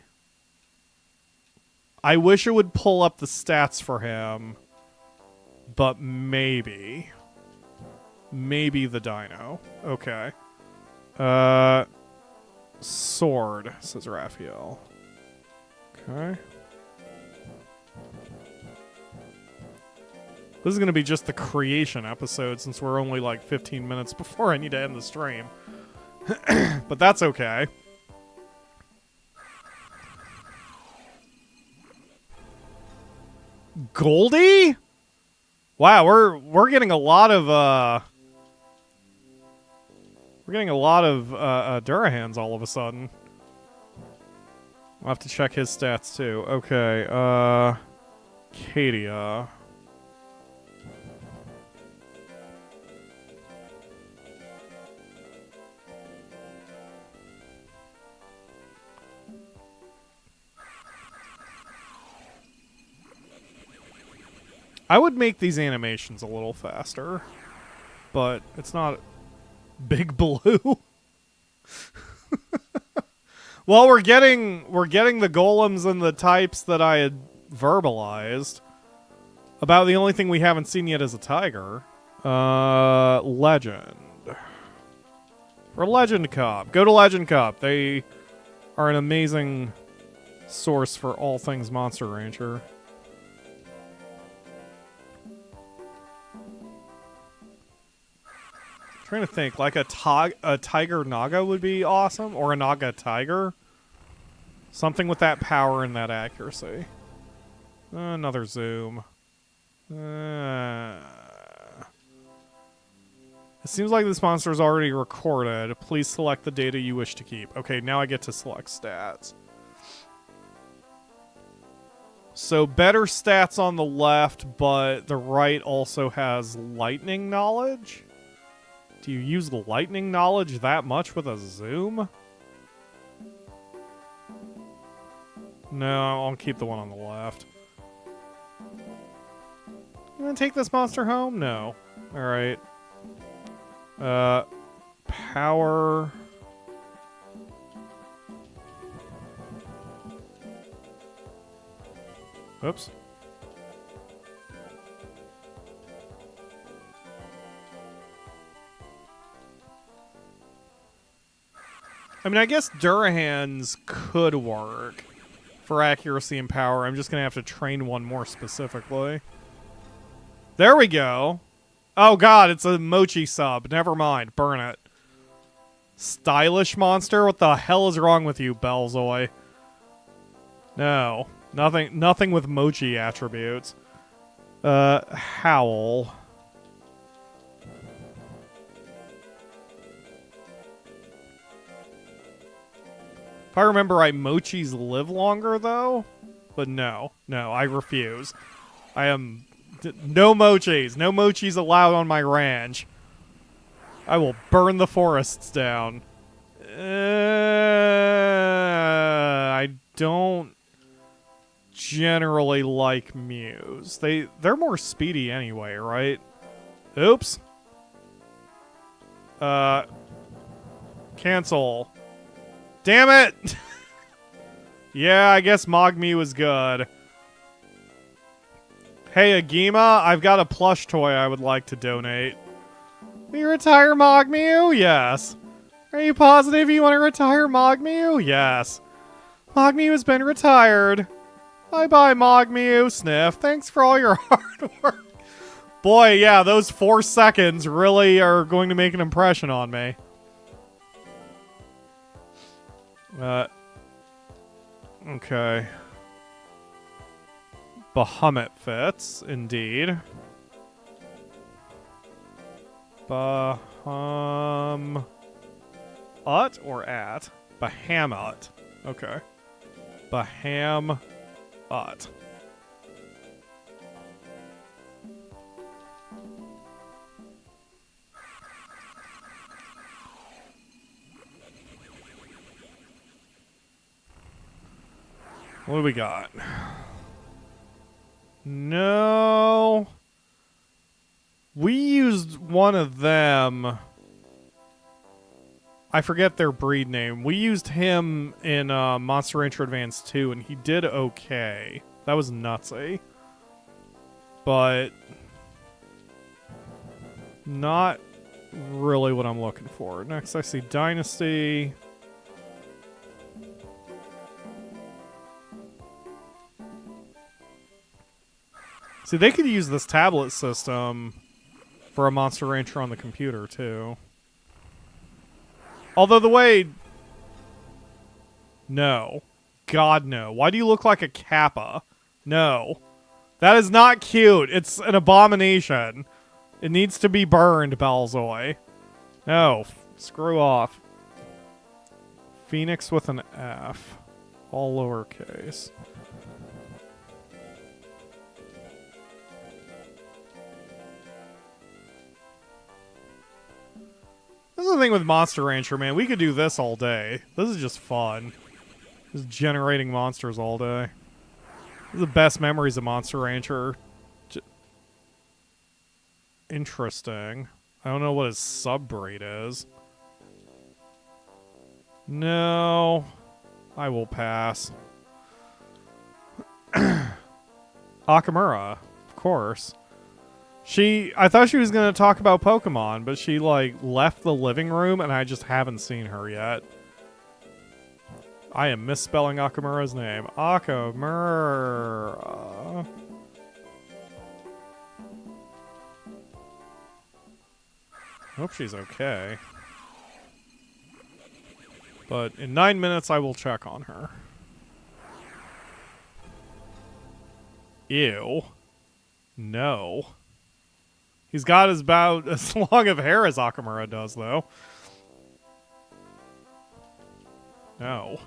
I wish it would pull up the stats for him, but maybe. Maybe the dino. Okay. Sword, says Raphael. Okay. This is going to be just the creation episode since we're only like 15 minutes before I need to end the stream. But that's okay. Goldie? Wow, we're getting a lot of Durahans all of a sudden. I'll have to check his stats too. Okay, Cadia. I would make these animations a little faster, but it's not Big Blue. Well, we're getting the golems and the types that I had verbalized. About the only thing we haven't seen yet is a tiger. Legend. Or Legend Cup. Go to Legend Cup. They are an amazing source for all things Monster Rancher. Trying to think, like a tiger naga would be awesome, or a naga tiger. Something with that power and that accuracy. Another zoom. It seems like this monster is already recorded. Please select the data you wish to keep. Okay, now I get to select stats. So better stats on the left, but the right also has lightning knowledge. Do you use the lightning knowledge that much with a zoom? No, I'll keep the one on the left. You gonna take this monster home? No. Alright. Power... Oops. I mean, I guess Durahans could work for accuracy and power. I'm just going to have to train one more specifically. There we go. Oh, God, it's a Mochi sub. Never mind. Burn it. Stylish monster? What the hell is wrong with you, Bellzoy? No. Nothing with Mochi attributes. Howl. If I remember right, Mochis live longer, though? But no. No, I refuse. I am... No Mochis. No Mochis allowed on my ranch. I will burn the forests down. I don't generally like Mews. They're more speedy anyway, right? Oops. Cancel. Damn it! Yeah, I guess Mogmew is good. Hey, Agima, I've got a plush toy I would like to donate. Will you retire Mogmew? Yes. Are you positive you want to retire Mogmew? Yes. Mogmew has been retired. Bye-bye, Mogmew. Sniff. Thanks for all your hard work. Boy, yeah, those 4 seconds really are going to make an impression on me. Okay. Bahamut fits, indeed. Bahamut or at? Bahamut. Okay. Bahamut. What do we got? No. We used one of them. I forget their breed name. We used him in Monster Rancher Advance 2, and he did okay. That was nutsy. But not really what I'm looking for. Next I see Dynasty. See, they could use this tablet system for a Monster Rancher on the computer, too. Although the way... No. God, no. Why do you look like a Kappa? No. That is not cute. It's an abomination. It needs to be burned, Bellzoy. No. Screw off. Phoenix with an F. All lowercase. This is the thing with Monster Rancher, man. We could do this all day. This is just fun. Just generating monsters all day. These are the best memories of Monster Rancher. Interesting. I don't know what his sub-breed is. No. I will pass. Akamura, of course. I thought she was going to talk about Pokemon, but she, like, left the living room, and I just haven't seen her yet. I am misspelling Akamura's name. Akamura. Hope she's okay. But in 9 minutes, I will check on her. Ew. No. He's got about as long of hair as Akamura does, though. No.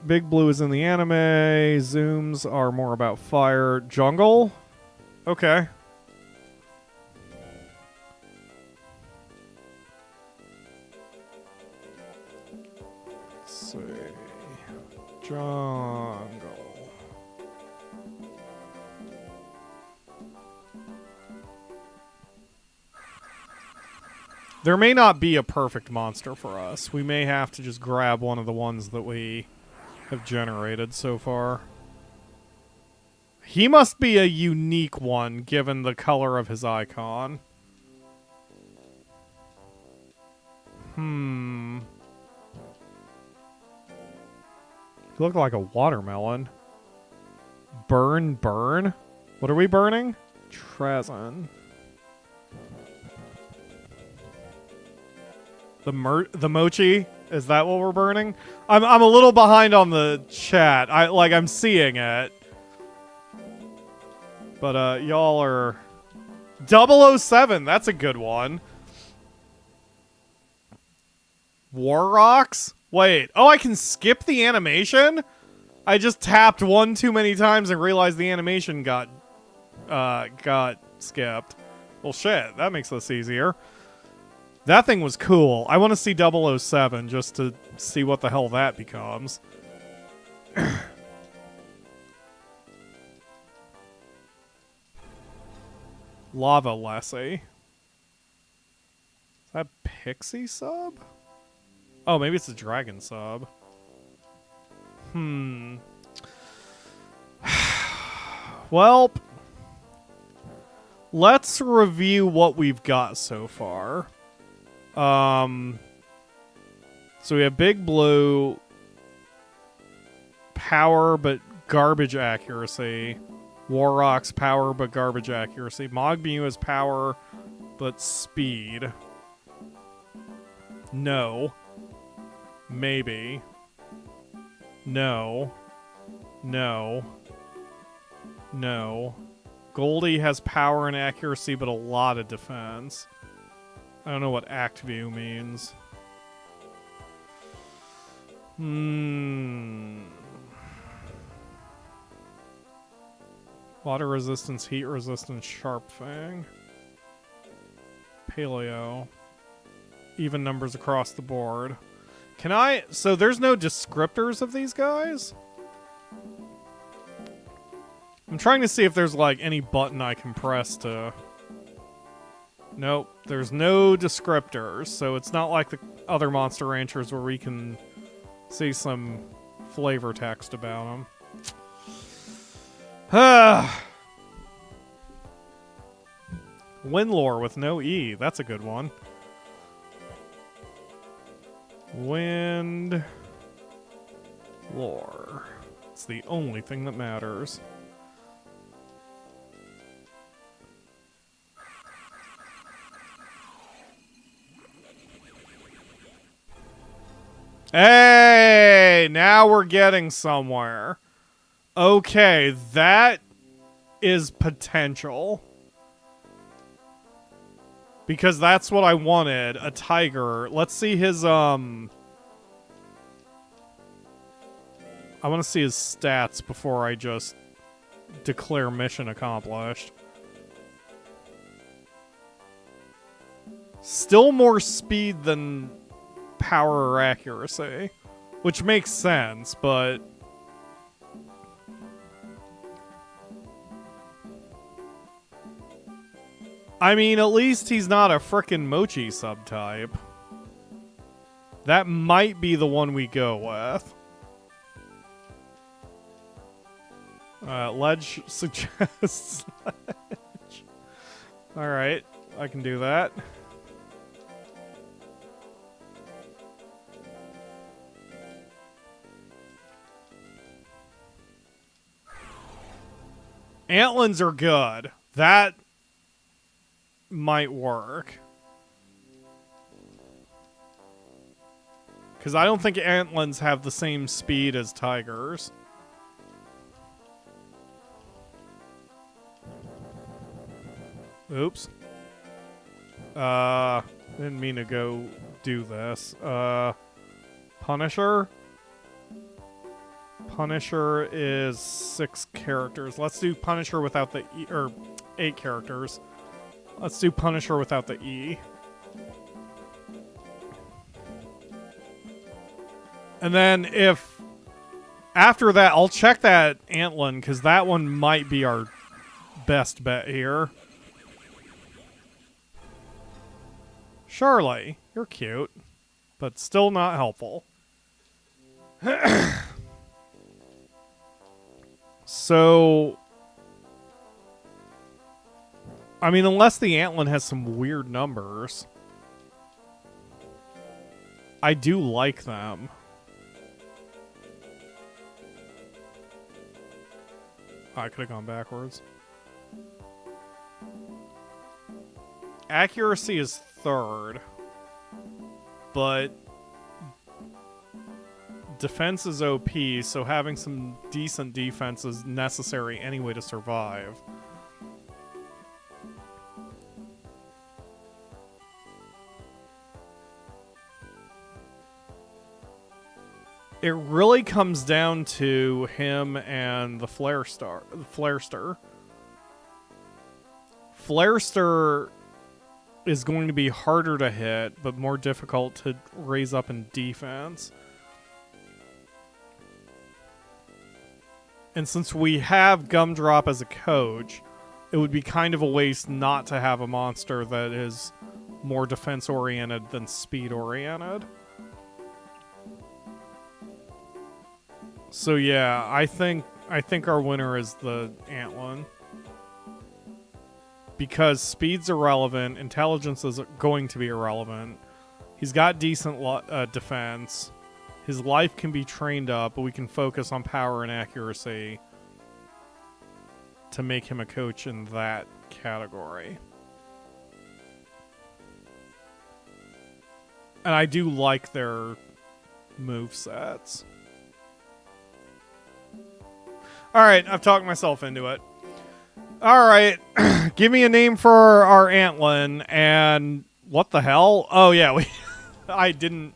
Big Blue is in the anime. Zooms are more about fire. Jungle? Okay. Let's see. Jungle. There may not be a perfect monster for us. We may have to just grab one of the ones that we have generated so far. He must be a unique one, given the color of his icon. You look like a watermelon. Burn. What are we burning? Trezen. The mochi? Is that what we're burning? I'm a little behind on the chat. I'm seeing it. But y'all are 007, that's a good one. War Rocks? Wait. Oh, I can skip the animation? I just tapped one too many times and realized the animation got skipped. Well, shit. That makes this easier. That thing was cool. I want to see 007 just to see what the hell that becomes. Lava Lassie. Is that Pixie sub? Oh, maybe it's a dragon sub. Well, let's review what we've got so far. So we have Big Blue, power but garbage accuracy. Warrock's power but garbage accuracy. Mogmew has power but speed. No. Maybe. No. No. No. Goldie has power and accuracy but a lot of defense. I don't know what Act View means. Water resistance, heat resistance, sharp fang. Paleo. Even numbers across the board. Can I... So there's no descriptors of these guys? I'm trying to see if there's, like, any button I can press to... Nope. There's no descriptors, so it's not like the other Monster Ranchers where we can see some flavor text about them. Windlore with no E. That's a good one. Windlore. It's the only thing that matters. Hey, now we're getting somewhere. Okay, that is potential. Because that's what I wanted, a tiger. Let's see his, I want to see his stats before I just declare mission accomplished. Still more speed than power or accuracy, which makes sense, but I mean, at least he's not a frickin' Mochi subtype. That might be the one we go with. Ledge suggests Ledge. Alright, I can do that. Antlins are good. That might work. Because I don't think Antlins have the same speed as tigers. Oops. Didn't mean to go do this. Punisher? Punisher is 6 characters. Let's do Punisher without the E, or 8 characters. Let's do Punisher without the E. And then if After that, I'll check that Antlin, because that one might be our best bet here. Charlie, you're cute, but still not helpful. So, I mean, unless the Antlin has some weird numbers, I do like them. Oh, I could have gone backwards. Accuracy is third, but defense is OP, so having some decent defense is necessary anyway to survive. It really comes down to him and the Flarester. Flarester is going to be harder to hit, but more difficult to raise up in defense. And since we have Gumdrop as a coach, it would be kind of a waste not to have a monster that is more defense-oriented than speed-oriented. So yeah, I think our winner is the Antlin. Because speed's irrelevant, intelligence is going to be irrelevant. He's got decent defense. His life can be trained up, but we can focus on power and accuracy to make him a coach in that category. And I do like their movesets. Alright, I've talked myself into it. Alright, give me a name for our Antlin, and what the hell? Oh yeah, I didn't...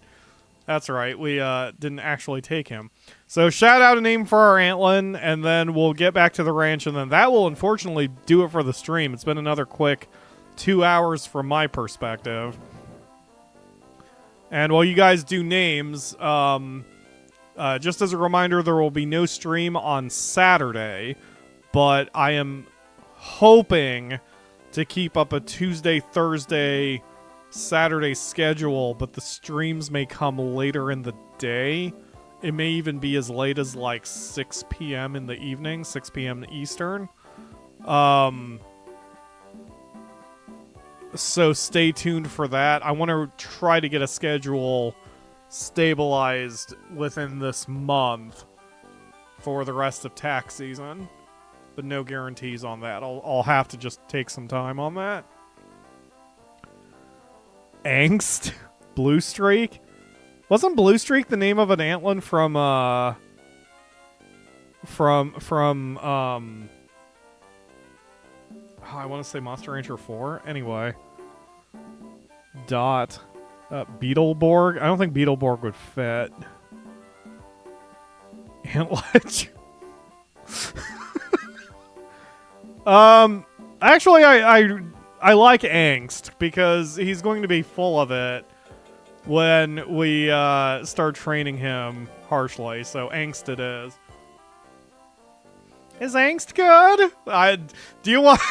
That's right, we didn't actually take him. So shout out a name for our Antlin, and then we'll get back to the ranch, and then that will unfortunately do it for the stream. It's been another quick 2 hours from my perspective. And while you guys do names, just as a reminder, there will be no stream on Saturday, but I am hoping to keep up a Tuesday, Thursday, Saturday schedule, but the streams may come later in the day. It may even be as late as like 6 p.m. in the evening, 6 p.m. Eastern. So stay tuned for that. I want to try to get a schedule stabilized within this month for the rest of tax season, but no guarantees on that. I'll have to just take some time on that. Angst? Blue Streak? Wasn't Blue Streak the name of an Antlin from I want to say Monster Rancher 4? Anyway. Beetleborg? I don't think Beetleborg would fit. Antledge? Actually, I like Angst, because he's going to be full of it when we start training him harshly. So Angst it is. Is Angst good? Do you want...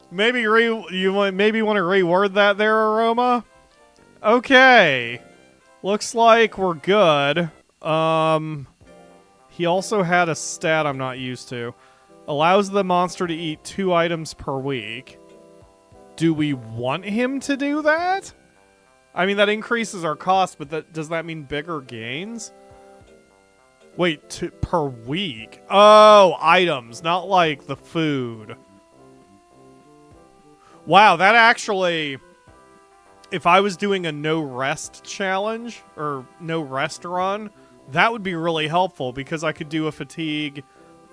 maybe you maybe want to reword that there, Aroma? Okay. Looks like we're good. He also had a stat I'm not used to. Allows the monster to eat 2 items per week. Do we want him to do that? I mean, that increases our cost, but does that mean bigger gains? Wait, per week? Oh, items, not like the food. Wow, that actually... If I was doing a no-rest challenge, or no-rest run, that would be really helpful, because I could do a fatigue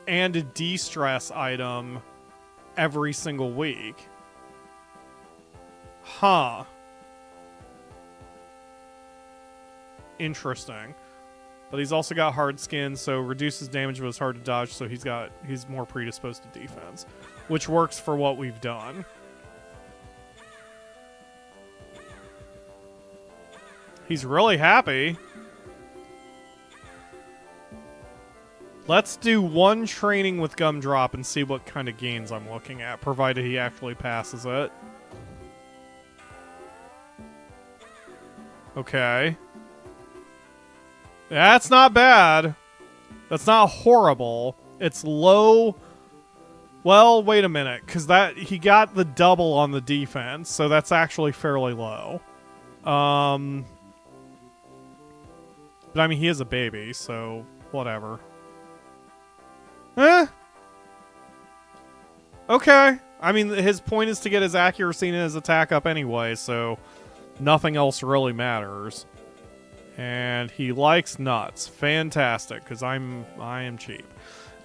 and a de-stress item every single week. Huh. Interesting. But he's also got hard skin, so reduces damage but is hard to dodge, so he's more predisposed to defense. Which works for what we've done. He's really happy. Let's do one training with Gumdrop and see what kind of gains I'm looking at, provided he actually passes it. Okay. That's not bad. That's not horrible. It's low. Well, wait a minute, because he got the double on the defense, so that's actually fairly low. But I mean, he is a baby, so whatever. Okay. I mean, his point is to get his accuracy and his attack up anyway, so nothing else really matters. And he likes nuts. Fantastic, because I am cheap.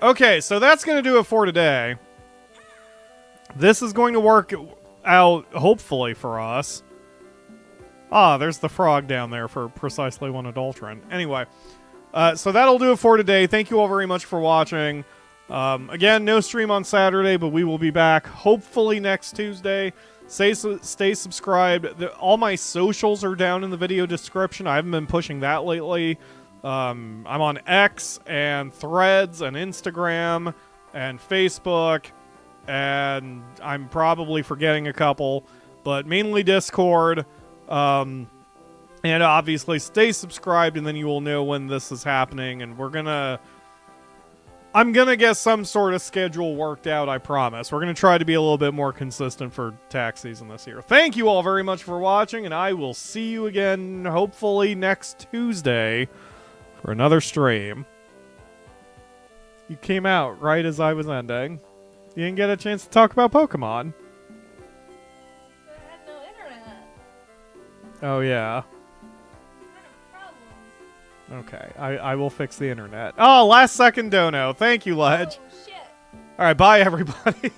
Okay, so that's going to do it for today. This is going to work out, hopefully, for us. Ah, there's the frog down there for precisely one Adulteran. Anyway, so that'll do it for today. Thank you all very much for watching. Again, no stream on Saturday, but we will be back hopefully next Tuesday. Stay subscribed. All my socials are down in the video description. I haven't been pushing that lately. I'm on X and Threads and Instagram and Facebook, and I'm probably forgetting a couple, but mainly Discord. And obviously stay subscribed, and then you will know when this is happening, and I'm gonna get some sort of schedule worked out, I promise. We're gonna try to be a little bit more consistent for tax season this year. Thank you all very much for watching, and I will see you again, hopefully next Tuesday, for another stream. You came out right as I was ending. You didn't get a chance to talk about Pokemon. I had no internet. Oh, yeah. What kind of problems? Okay, I will fix the internet. Oh, last second dono. Thank you, Ledge. Oh, shit. All right, bye, everybody.